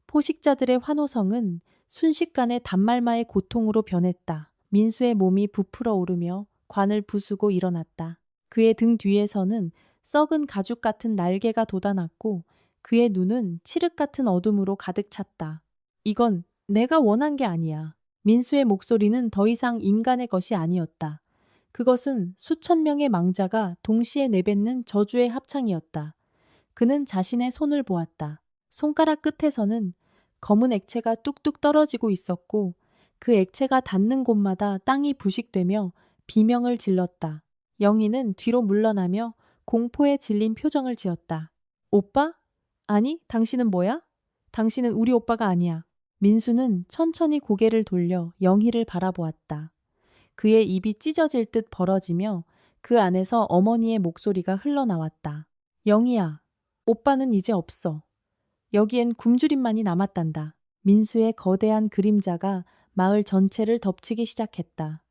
Speaker 1: 포식자들의 환호성은 순식간에 단말마의 고통으로 변했다. 민수의 몸이 부풀어 오르며 관을 부수고 일어났다. 그의 등 뒤에서는 썩은 가죽 같은 날개가 돋아났고 그의 눈은 칠흑 같은 어둠으로 가득 찼다. 이건 내가 원한 게 아니야. 민수의 목소리는 더 이상 인간의 것이 아니었다. 그것은 수천 명의 망자가 동시에 내뱉는 저주의 합창이었다. 그는 자신의 손을 보았다. 손가락 끝에서는 검은 액체가 뚝뚝 떨어지고 있었고 그 액체가 닿는 곳마다 땅이 부식되며 비명을 질렀다. 영희는 뒤로 물러나며 공포에 질린 표정을 지었다. 오빠? 아니, 당신은 뭐야? 당신은 우리 오빠가 아니야. 민수는 천천히 고개를 돌려 영희를 바라보았다. 그의 입이 찢어질 듯 벌어지며 그 안에서 어머니의 목소리가 흘러나왔다. 영희야, 오빠는 이제 없어. 여기엔 굶주림만이 남았단다. 민수의 거대한 그림자가 마을 전체를 덮치기 시작했다.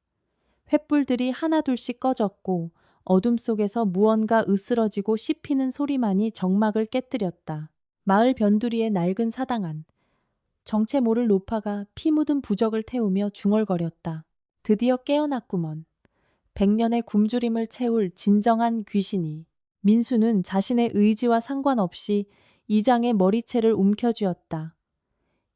Speaker 1: 횃불들이 하나둘씩 꺼졌고 어둠 속에서 무언가 으스러지고 씹히는 소리만이 정막을 깨뜨렸다. 마을 변두리의 낡은 사당 안. 정체 모를 노파가 피 묻은 부적을 태우며 중얼거렸다. 드디어 깨어났구먼. 100년의 굶주림을 채울 진정한 귀신이. 민수는 자신의 의지와 상관없이 이장의 머리채를 움켜쥐었다.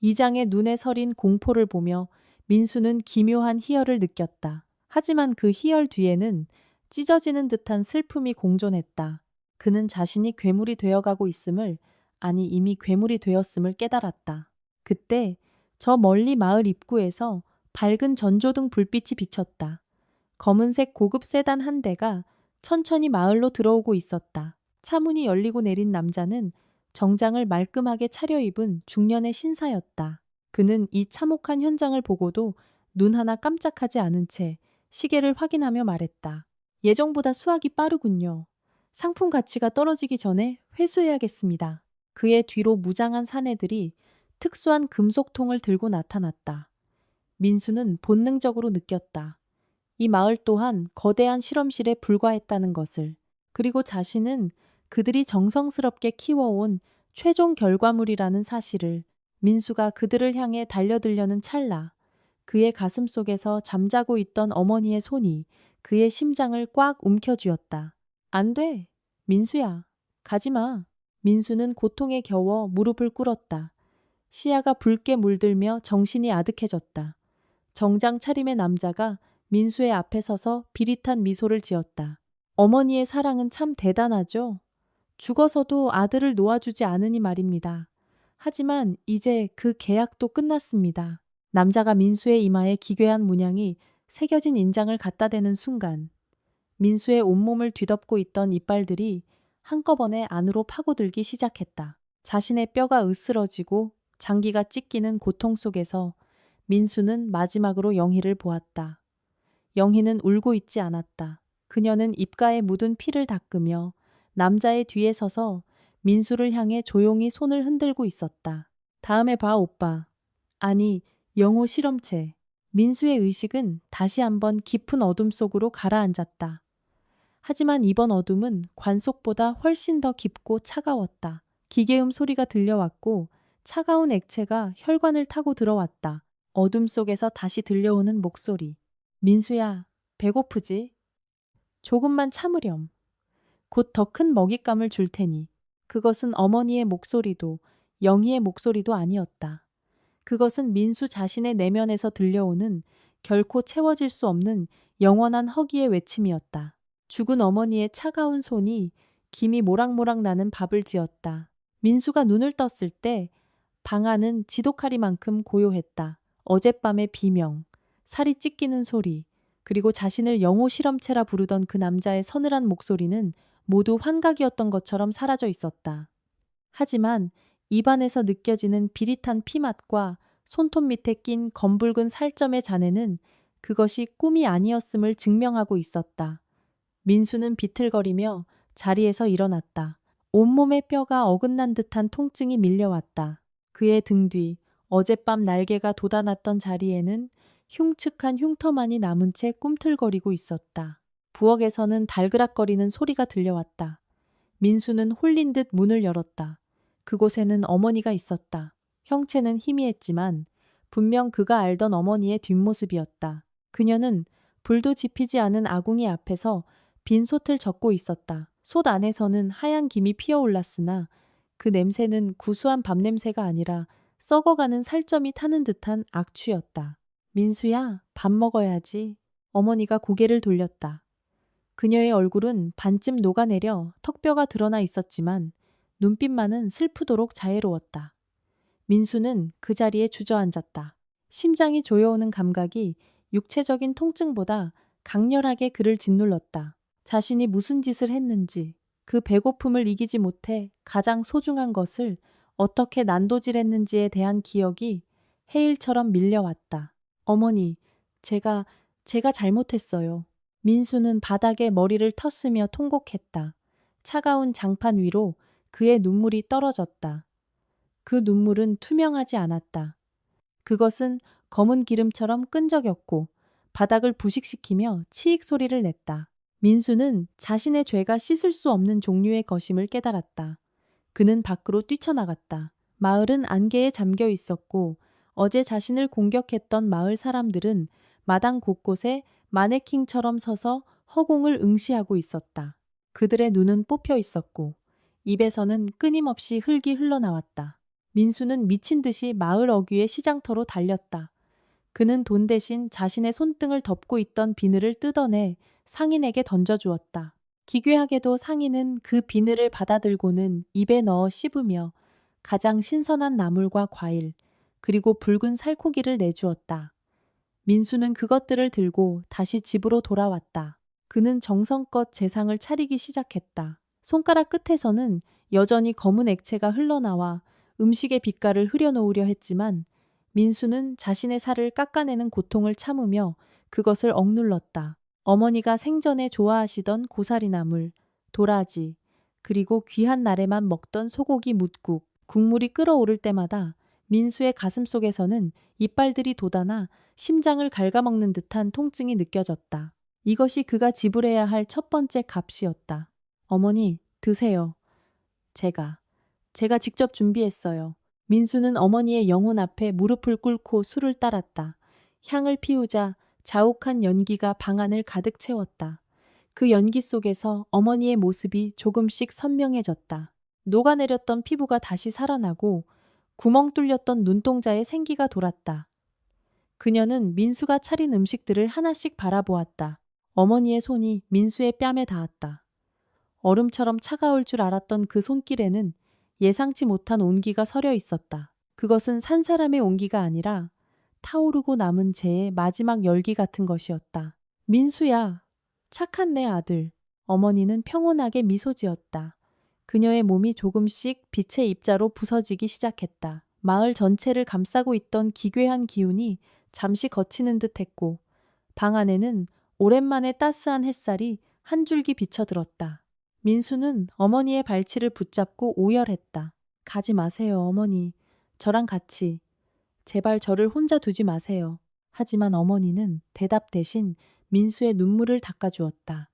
Speaker 1: 이장의 눈에 서린 공포를 보며 민수는 기묘한 희열을 느꼈다. 하지만 그 희열 뒤에는 찢어지는 듯한 슬픔이 공존했다. 그는 자신이 괴물이 되어가고 있음을, 아니 이미 괴물이 되었음을 깨달았다. 그때 저 멀리 마을 입구에서 밝은 전조등 불빛이 비쳤다. 검은색 고급 세단 한 대가 천천히 마을로 들어오고 있었다. 차문이 열리고 내린 남자는 정장을 말끔하게 차려입은 중년의 신사였다. 그는 이 참혹한 현장을 보고도 눈 하나 깜짝하지 않은 채 시계를 확인하며 말했다. 예정보다 수확이 빠르군요. 상품 가치가 떨어지기 전에 회수해야겠습니다. 그의 뒤로 무장한 사내들이 특수한 금속통을 들고 나타났다. 민수는 본능적으로 느꼈다. 이 마을 또한 거대한 실험실에 불과했다는 것을. 그리고 자신은 그들이 정성스럽게 키워온 최종 결과물이라는 사실을. 민수가 그들을 향해 달려들려는 찰나 그의 가슴 속에서 잠자고 있던 어머니의 손이 그의 심장을 꽉 움켜쥐었다. 안 돼. 민수야. 가지마. 민수는 고통에 겨워 무릎을 꿇었다. 시야가 붉게 물들며 정신이 아득해졌다. 정장 차림의 남자가 민수의 앞에 서서 비릿한 미소를 지었다. 어머니의 사랑은 참 대단하죠. 죽어서도 아들을 놓아주지 않으니 말입니다. 하지만 이제 그 계약도 끝났습니다. 남자가 민수의 이마에 기괴한 문양이 새겨진 인장을 갖다 대는 순간 민수의 온몸을 뒤덮고 있던 이빨들이 한꺼번에 안으로 파고들기 시작했다. 자신의 뼈가 으스러지고 장기가 찢기는 고통 속에서 민수는 마지막으로 영희를 보았다. 영희는 울고 있지 않았다. 그녀는 입가에 묻은 피를 닦으며 남자의 뒤에 서서 민수를 향해 조용히 손을 흔들고 있었다. 다음에 봐, 오빠. 아니, 영호 실험체. 민수의 의식은 다시 한번 깊은 어둠 속으로 가라앉았다. 하지만 이번 어둠은 관속보다 훨씬 더 깊고 차가웠다. 기계음 소리가 들려왔고 차가운 액체가 혈관을 타고 들어왔다. 어둠 속에서 다시 들려오는 목소리. 민수야, 배고프지? 조금만 참으렴. 곧 더 큰 먹잇감을 줄 테니. 그것은 어머니의 목소리도 영희의 목소리도 아니었다. 그것은 민수 자신의 내면에서 들려오는 결코 채워질 수 없는 영원한 허기의 외침이었다. 죽은 어머니의 차가운 손이 김이 모락모락 나는 밥을 지었다. 민수가 눈을 떴을 때 방 안은 지독하리만큼 고요했다. 어젯밤의 비명, 살이 찢기는 소리, 그리고 자신을 영호 실험체라 부르던 그 남자의 서늘한 목소리는 모두 환각이었던 것처럼 사라져 있었다. 하지만 입안에서 느껴지는 비릿한 피맛과 손톱 밑에 낀 검붉은 살점의 잔해는 그것이 꿈이 아니었음을 증명하고 있었다. 민수는 비틀거리며 자리에서 일어났다. 온몸의 뼈가 어긋난 듯한 통증이 밀려왔다. 그의 등 뒤 어젯밤 날개가 돋아났던 자리에는 흉측한 흉터만이 남은 채 꿈틀거리고 있었다. 부엌에서는 달그락거리는 소리가 들려왔다. 민수는 홀린 듯 문을 열었다. 그곳에는 어머니가 있었다. 형체는 희미했지만 분명 그가 알던 어머니의 뒷모습이었다. 그녀는 불도 지피지 않은 아궁이 앞에서 빈 솥을 젓고 있었다. 솥 안에서는 하얀 김이 피어올랐으나 그 냄새는 구수한 밥 냄새가 아니라 썩어가는 살점이 타는 듯한 악취였다. 민수야, 밥 먹어야지. 어머니가 고개를 돌렸다. 그녀의 얼굴은 반쯤 녹아내려 턱뼈가 드러나 있었지만 눈빛만은 슬프도록 자애로웠다. 민수는 그 자리에 주저앉았다. 심장이 조여오는 감각이 육체적인 통증보다 강렬하게 그를 짓눌렀다. 자신이 무슨 짓을 했는지, 그 배고픔을 이기지 못해 가장 소중한 것을 어떻게 난도질했는지에 대한 기억이 해일처럼 밀려왔다. 어머니, 제가 잘못했어요. 민수는 바닥에 머리를 텄으며 통곡했다. 차가운 장판 위로 그의 눈물이 떨어졌다. 그 눈물은 투명하지 않았다. 그것은 검은 기름처럼 끈적였고 바닥을 부식시키며 치익 소리를 냈다. 민수는 자신의 죄가 씻을 수 없는 종류의 것임을 깨달았다. 그는 밖으로 뛰쳐나갔다. 마을은 안개에 잠겨 있었고 어제 자신을 공격했던 마을 사람들은 마당 곳곳에 마네킹처럼 서서 허공을 응시하고 있었다. 그들의 눈은 뽑혀 있었고 입에서는 끊임없이 흙이 흘러나왔다. 민수는 미친 듯이 마을 어귀의 시장터로 달렸다. 그는 돈 대신 자신의 손등을 덮고 있던 비늘을 뜯어내 상인에게 던져주었다. 기괴하게도 상인은 그 비늘을 받아들고는 입에 넣어 씹으며 가장 신선한 나물과 과일, 그리고 붉은 살코기를 내주었다. 민수는 그것들을 들고 다시 집으로 돌아왔다. 그는 정성껏 제상을 차리기 시작했다. 손가락 끝에서는 여전히 검은 액체가 흘러나와 음식의 빛깔을 흐려놓으려 했지만 민수는 자신의 살을 깎아내는 고통을 참으며 그것을 억눌렀다. 어머니가 생전에 좋아하시던 고사리나물, 도라지, 그리고 귀한 날에만 먹던 소고기 뭇국, 국물이 끓어오를 때마다 민수의 가슴 속에서는 이빨들이 돋아나 심장을 갉아먹는 듯한 통증이 느껴졌다. 이것이 그가 지불해야 할 첫 번째 값이었다. 어머니, 드세요. 제가 직접 준비했어요. 민수는 어머니의 영혼 앞에 무릎을 꿇고 술을 따랐다. 향을 피우자 자욱한 연기가 방 안을 가득 채웠다. 그 연기 속에서 어머니의 모습이 조금씩 선명해졌다. 녹아내렸던 피부가 다시 살아나고 구멍 뚫렸던 눈동자에 생기가 돌았다. 그녀는 민수가 차린 음식들을 하나씩 바라보았다. 어머니의 손이 민수의 뺨에 닿았다. 얼음처럼 차가울 줄 알았던 그 손길에는 예상치 못한 온기가 서려 있었다. 그것은 산 사람의 온기가 아니라 타오르고 남은 재의 마지막 열기 같은 것이었다. 민수야, 착한 내 아들. 어머니는 평온하게 미소 지었다. 그녀의 몸이 조금씩 빛의 입자로 부서지기 시작했다. 마을 전체를 감싸고 있던 기괴한 기운이 잠시 걷히는 듯 했고 방 안에는 오랜만에 따스한 햇살이 한 줄기 비쳐들었다. 민수는 어머니의 발치를 붙잡고 오열했다. 가지 마세요, 어머니. 저랑 같이. 제발 저를 혼자 두지 마세요. 하지만 어머니는 대답 대신 민수의 눈물을 닦아주었다.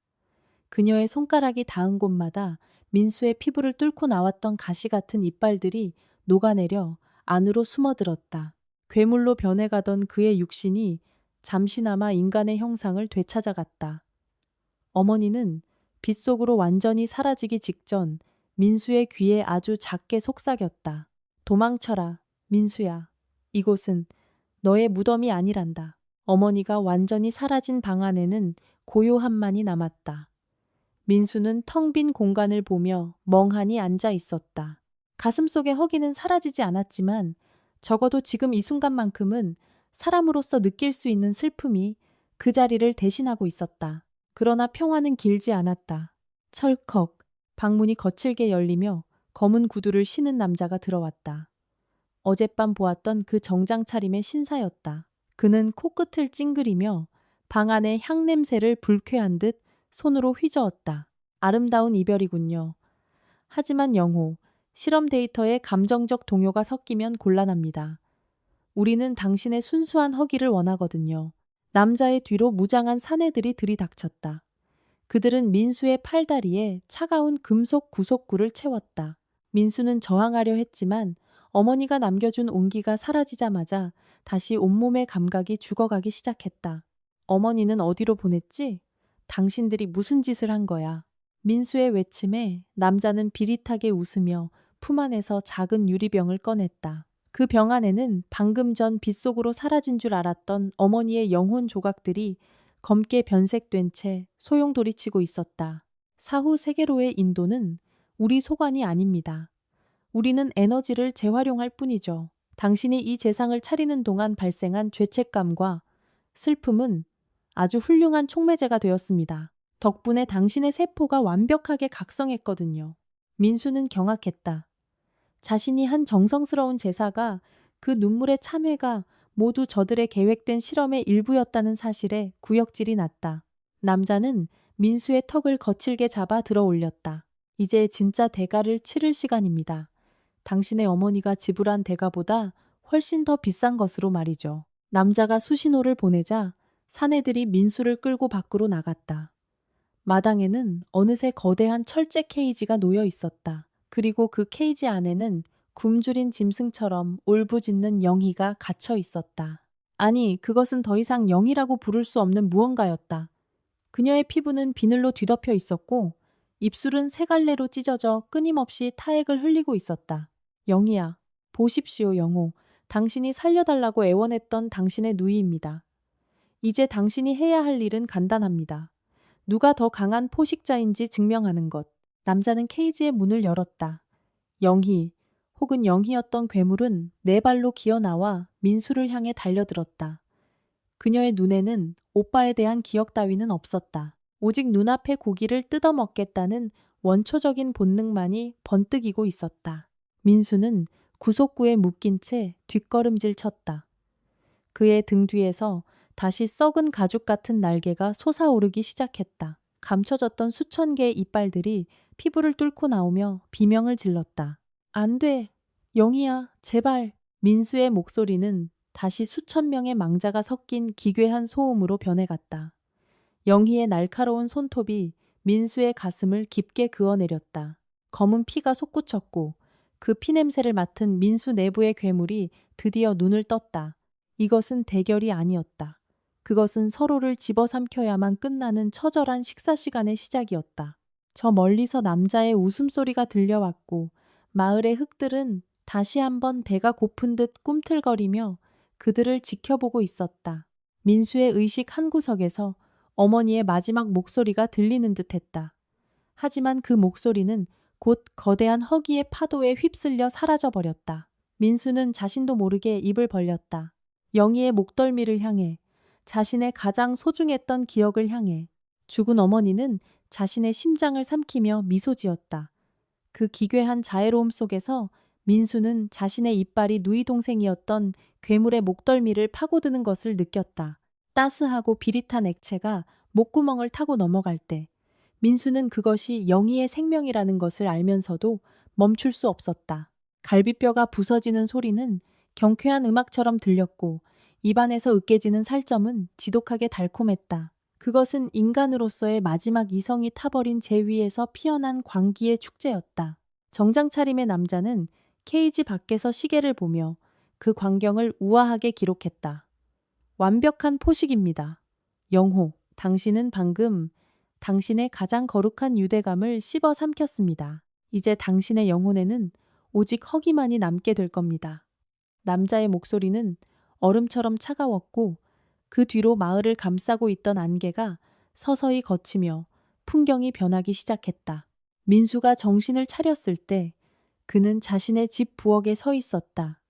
Speaker 1: 그녀의 손가락이 닿은 곳마다 민수의 피부를 뚫고 나왔던 가시 같은 이빨들이 녹아내려 안으로 숨어들었다. 괴물로 변해가던 그의 육신이 잠시나마 인간의 형상을 되찾아갔다. 어머니는 빗속으로 완전히 사라지기 직전 민수의 귀에 아주 작게 속삭였다. 도망쳐라, 민수야. 이곳은 너의 무덤이 아니란다. 어머니가 완전히 사라진 방 안에는 고요함만이 남았다. 민수는 텅 빈 공간을 보며 멍하니 앉아 있었다. 가슴속의 허기는 사라지지 않았지만 적어도 지금 이 순간만큼은 사람으로서 느낄 수 있는 슬픔이 그 자리를 대신하고 있었다. 그러나 평화는 길지 않았다. 철컥 방문이 거칠게 열리며 검은 구두를 신은 남자가 들어왔다. 어젯밤 보았던 그 정장 차림의 신사였다. 그는 코끝을 찡그리며 방 안의 향냄새를 불쾌한 듯 손으로 휘저었다. 아름다운 이별이군요. 하지만 영호, 실험 데이터에 감정적 동요가 섞이면 곤란합니다. 우리는 당신의 순수한 허기를 원하거든요. 남자의 뒤로 무장한 사내들이 들이닥쳤다. 그들은 민수의 팔다리에 차가운 금속 구속구를 채웠다. 민수는 저항하려 했지만 어머니가 남겨준 온기가 사라지자마자 다시 온몸의 감각이 죽어가기 시작했다. 어머니는 어디로 보냈지? 당신들이 무슨 짓을 한 거야? 민수의 외침에 남자는 비릿하게 웃으며 품 안에서 작은 유리병을 꺼냈다. 그 병 안에는 방금 전 빗속으로 사라진 줄 알았던 어머니의 영혼 조각들이 검게 변색된 채 소용돌이치고 있었다. 사후 세계로의 인도는 우리 소관이 아닙니다. 우리는 에너지를 재활용할 뿐이죠. 당신이 이 재상을 차리는 동안 발생한 죄책감과 슬픔은 아주 훌륭한 촉매제가 되었습니다. 덕분에 당신의 세포가 완벽하게 각성했거든요. 민수는 경악했다. 자신이 한 정성스러운 제사가 그 눈물의 참회가 모두 저들의 계획된 실험의 일부였다는 사실에 구역질이 났다. 남자는 민수의 턱을 거칠게 잡아 들어 올렸다. 이제 진짜 대가를 치를 시간입니다. 당신의 어머니가 지불한 대가보다 훨씬 더 비싼 것으로 말이죠. 남자가 수신호를 보내자 사내들이 민수를 끌고 밖으로 나갔다. 마당에는 어느새 거대한 철제 케이지가 놓여 있었다. 그리고 그 케이지 안에는 굶주린 짐승처럼 울부짖는 영희가 갇혀 있었다. 아니, 그것은 더 이상 영희라고 부를 수 없는 무언가였다. 그녀의 피부는 비늘로 뒤덮여 있었고 입술은 세 갈래로 찢어져 끊임없이 타액을 흘리고 있었다. 영희야, 보십시오 영호. 당신이 살려달라고 애원했던 당신의 누이입니다. 이제 당신이 해야 할 일은 간단합니다. 누가 더 강한 포식자인지 증명하는 것. 남자는 케이지의 문을 열었다. 영희, 혹은 영희였던 괴물은 네 발로 기어나와 민수를 향해 달려들었다. 그녀의 눈에는 오빠에 대한 기억 따위는 없었다. 오직 눈앞의 고기를 뜯어먹겠다는 원초적인 본능만이 번뜩이고 있었다. 민수는 구속구에 묶인 채 뒷걸음질 쳤다. 그의 등 뒤에서 다시 썩은 가죽 같은 날개가 솟아오르기 시작했다. 감춰졌던 수천 개의 이빨들이 피부를 뚫고 나오며 비명을 질렀다. 안 돼. 영희야, 제발. 민수의 목소리는 다시 수천 명의 망자가 섞인 기괴한 소음으로 변해갔다. 영희의 날카로운 손톱이 민수의 가슴을 깊게 그어내렸다. 검은 피가 솟구쳤고 그 피냄새를 맡은 민수 내부의 괴물이 드디어 눈을 떴다. 이것은 대결이 아니었다. 그것은 서로를 집어삼켜야만 끝나는 처절한 식사 시간의 시작이었다. 저 멀리서 남자의 웃음소리가 들려왔고 마을의 흙들은 다시 한번 배가 고픈 듯 꿈틀거리며 그들을 지켜보고 있었다. 민수의 의식 한 구석에서 어머니의 마지막 목소리가 들리는 듯했다. 하지만 그 목소리는 곧 거대한 허기의 파도에 휩쓸려 사라져버렸다. 민수는 자신도 모르게 입을 벌렸다. 영희의 목덜미를 향해, 자신의 가장 소중했던 기억을 향해. 죽은 어머니는 자신의 심장을 삼키며 미소 지었다. 그 기괴한 자애로움 속에서 민수는 자신의 이빨이 누이 동생이었던 괴물의 목덜미를 파고드는 것을 느꼈다. 따스하고 비릿한 액체가 목구멍을 타고 넘어갈 때 민수는 그것이 영희의 생명이라는 것을 알면서도 멈출 수 없었다. 갈비뼈가 부서지는 소리는 경쾌한 음악처럼 들렸고 입안에서 으깨지는 살점은 지독하게 달콤했다. 그것은 인간으로서의 마지막 이성이 타버린 재 위에서 피어난 광기의 축제였다. 정장 차림의 남자는 케이지 밖에서 시계를 보며 그 광경을 우아하게 기록했다. 완벽한 포식입니다. 영호, 당신은 방금 당신의 가장 거룩한 유대감을 씹어 삼켰습니다. 이제 당신의 영혼에는 오직 허기만이 남게 될 겁니다. 남자의 목소리는 얼음처럼 차가웠고 그 뒤로 마을을 감싸고 있던 안개가 서서히 걷히며 풍경이 변하기 시작했다. 민수가 정신을 차렸을 때 그는 자신의 집 부엌에 서 있었다.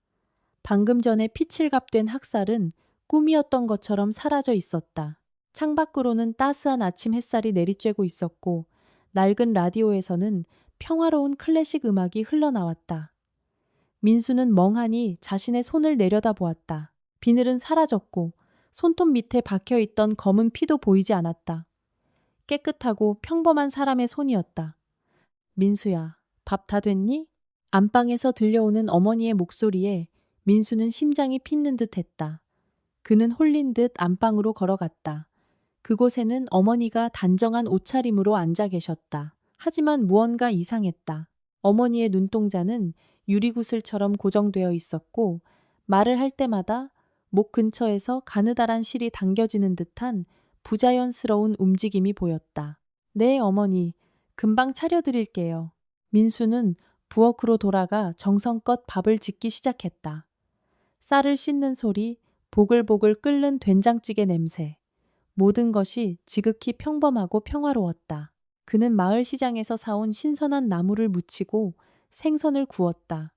Speaker 1: 방금 전에 피칠갑된 학살은 꿈이었던 것처럼 사라져 있었다. 창밖으로는 따스한 아침 햇살이 내리쬐고 있었고 낡은 라디오에서는 평화로운 클래식 음악이 흘러나왔다. 민수는 멍하니 자신의 손을 내려다보았다. 비늘은 사라졌고 손톱 밑에 박혀있던 검은 피도 보이지 않았다. 깨끗하고 평범한 사람의 손이었다. 민수야, 밥 다 됐니? 안방에서 들려오는 어머니의 목소리에 민수는 심장이 핏는 듯 했다. 그는 홀린 듯 안방으로 걸어갔다. 그곳에는 어머니가 단정한 옷차림으로 앉아 계셨다. 하지만 무언가 이상했다. 어머니의 눈동자는 유리구슬처럼 고정되어 있었고 말을 할 때마다 목 근처에서 가느다란 실이 당겨지는 듯한 부자연스러운 움직임이 보였다. 네, 어머니. 금방 차려드릴게요. 민수는 부엌으로 돌아가 정성껏 밥을 짓기 시작했다. 쌀을 씻는 소리, 보글보글 끓는 된장찌개 냄새. 모든 것이 지극히 평범하고 평화로웠다. 그는 마을 시장에서 사온 신선한 나물을 무치고 생선을 구웠다.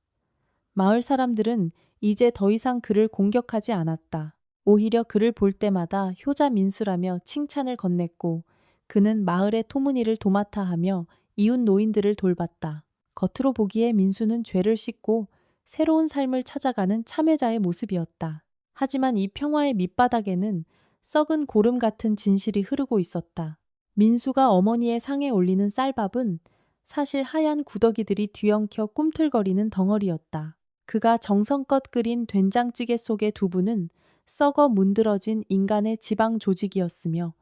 Speaker 1: 마을 사람들은 이제 더 이상 그를 공격하지 않았다. 오히려 그를 볼 때마다 효자 민수라며 칭찬을 건넸고 그는 마을의 토문이를 도맡아 하며 이웃 노인들을 돌봤다. 겉으로 보기에 민수는 죄를 씻고 새로운 삶을 찾아가는 참회자의 모습이었다. 하지만 이 평화의 밑바닥에는 썩은 고름 같은 진실이 흐르고 있었다. 민수가 어머니의 상에 올리는 쌀밥은 사실 하얀 구더기들이 뒤엉켜 꿈틀거리는 덩어리였다. 그가 정성껏 끓인 된장찌개 속의 두부는 썩어 문드러진 인간의 지방 조직이었으며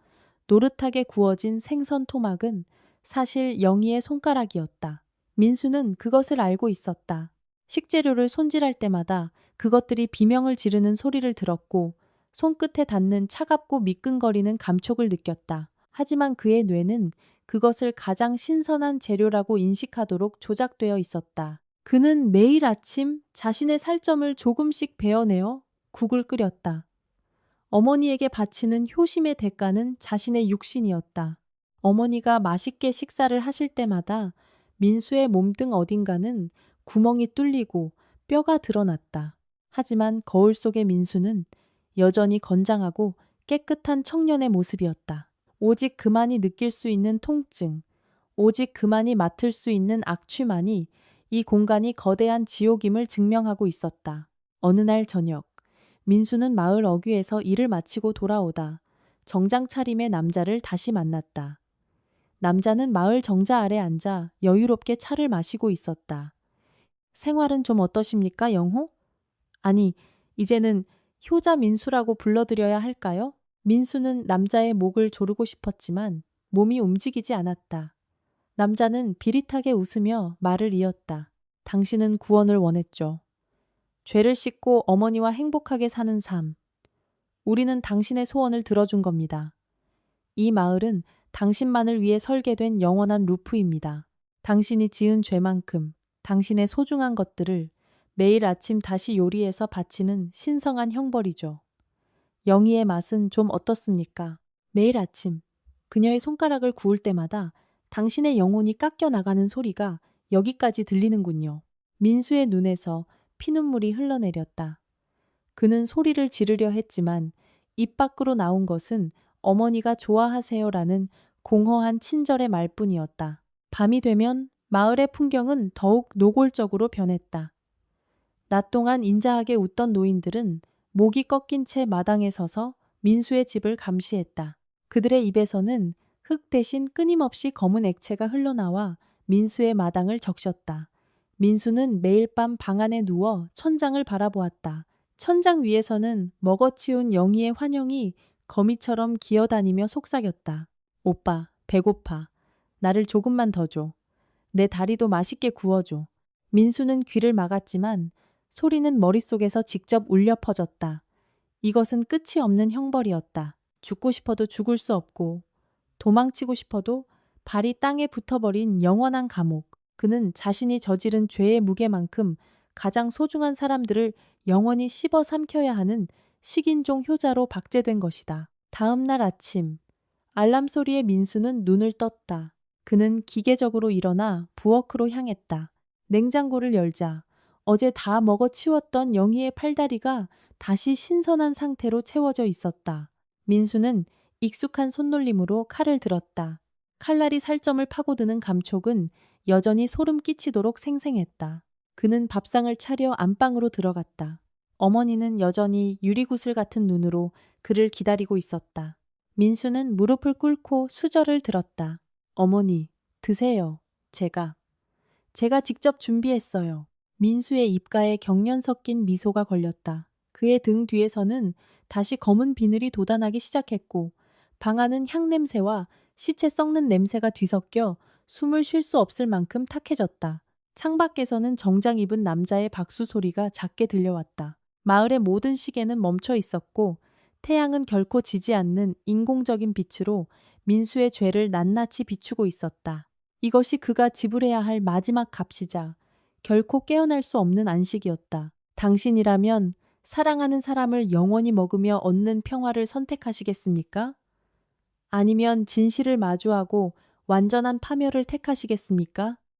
Speaker 1: 노릇하게 구워진 생선 토막은 사실 영희의 손가락이었다. 민수는 그것을 알고 있었다. 식재료를 손질할 때마다 그것들이 비명을 지르는 소리를 들었고 손끝에 닿는 차갑고 미끈거리는 감촉을 느꼈다. 하지만 그의 뇌는 그것을 가장 신선한 재료라고 인식하도록 조작되어 있었다. 그는 매일 아침 자신의 살점을 조금씩 베어내어 국을 끓였다. 어머니에게 바치는 효심의 대가는 자신의 육신이었다. 어머니가 맛있게 식사를 하실 때마다 민수의 몸등 어딘가는 구멍이 뚫리고 뼈가 드러났다. 하지만 거울 속의 민수는 여전히 건장하고 깨끗한 청년의 모습이었다. 오직 그만이 느낄 수 있는 통증, 오직 그만이 맡을 수 있는 악취만이 이 공간이 거대한 지옥임을 증명하고 있었다. 어느 날 저녁, 민수는 마을 어귀에서 일을 마치고 돌아오다 정장 차림의 남자를 다시 만났다. 남자는 마을 정자 아래 앉아 여유롭게 차를 마시고 있었다. 생활은 좀 어떠십니까, 영호? 아니, 이제는 효자 민수라고 불러드려야 할까요? 민수는 남자의 목을 조르고 싶었지만 몸이 움직이지 않았다. 남자는 비릿하게 웃으며 말을 이었다. 당신은 구원을 원했죠. 죄를 씻고 어머니와 행복하게 사는 삶. 우리는 당신의 소원을 들어준 겁니다. 이 마을은 당신만을 위해 설계된 영원한 루프입니다. 당신이 지은 죄만큼 당신의 소중한 것들을 매일 아침 다시 요리해서 바치는 신성한 형벌이죠. 영희의 맛은 좀 어떻습니까? 매일 아침 그녀의 손가락을 구울 때마다 당신의 영혼이 깎여 나가는 소리가 여기까지 들리는군요. 민수의 눈에서 피눈물이 흘러내렸다. 그는 소리를 지르려 했지만 입 밖으로 나온 것은 어머니가 좋아하세요라는 공허한 친절의 말뿐이었다. 밤이 되면 마을의 풍경은 더욱 노골적으로 변했다. 낮 동안 인자하게 웃던 노인들은 목이 꺾인 채 마당에 서서 민수의 집을 감시했다. 그들의 입에서는 흙 대신 끊임없이 검은 액체가 흘러나와 민수의 마당을 적셨다. 민수는 매일 밤 방 안에 누워 천장을 바라보았다. 천장 위에서는 먹어치운 영희의 환영이 거미처럼 기어다니며 속삭였다. 오빠, 배고파. 나를 조금만 더 줘. 내 다리도 맛있게 구워줘. 민수는 귀를 막았지만 소리는 머릿속에서 직접 울려 퍼졌다. 이것은 끝이 없는 형벌이었다. 죽고 싶어도 죽을 수 없고 도망치고 싶어도 발이 땅에 붙어버린 영원한 감옥. 그는 자신이 저지른 죄의 무게만큼 가장 소중한 사람들을 영원히 씹어 삼켜야 하는 식인종 효자로 박제된 것이다. 다음 날 아침, 알람 소리에 민수는 눈을 떴다. 그는 기계적으로 일어나 부엌으로 향했다. 냉장고를 열자 어제 다 먹어치웠던 영희의 팔다리가 다시 신선한 상태로 채워져 있었다. 민수는 익숙한 손놀림으로 칼을 들었다. 칼날이 살점을 파고드는 감촉은 여전히 소름 끼치도록 생생했다. 그는 밥상을 차려 안방으로 들어갔다. 어머니는 여전히 유리구슬 같은 눈으로 그를 기다리고 있었다. 민수는 무릎을 꿇고 수저를 들었다. 어머니, 드세요. 제가 직접 준비했어요. 민수의 입가에 경련 섞인 미소가 걸렸다. 그의 등 뒤에서는 다시 검은 비늘이 돋아나기 시작했고 방 안은 향냄새와 시체 썩는 냄새가 뒤섞여 숨을 쉴 수 없을 만큼 탁해졌다. 창밖에서는 정장 입은 남자의 박수 소리가 작게 들려왔다. 마을의 모든 시계는 멈춰 있었고 태양은 결코 지지 않는 인공적인 빛으로 민수의 죄를 낱낱이 비추고 있었다. 이것이 그가 지불해야 할 마지막 값이자 결코 깨어날 수 없는 안식이었다. 당신이라면 사랑하는 사람을 영원히 먹으며 얻는 평화를 선택하시겠습니까? 아니면 진실을 마주하고 완전한 파멸을 택하시겠습니까?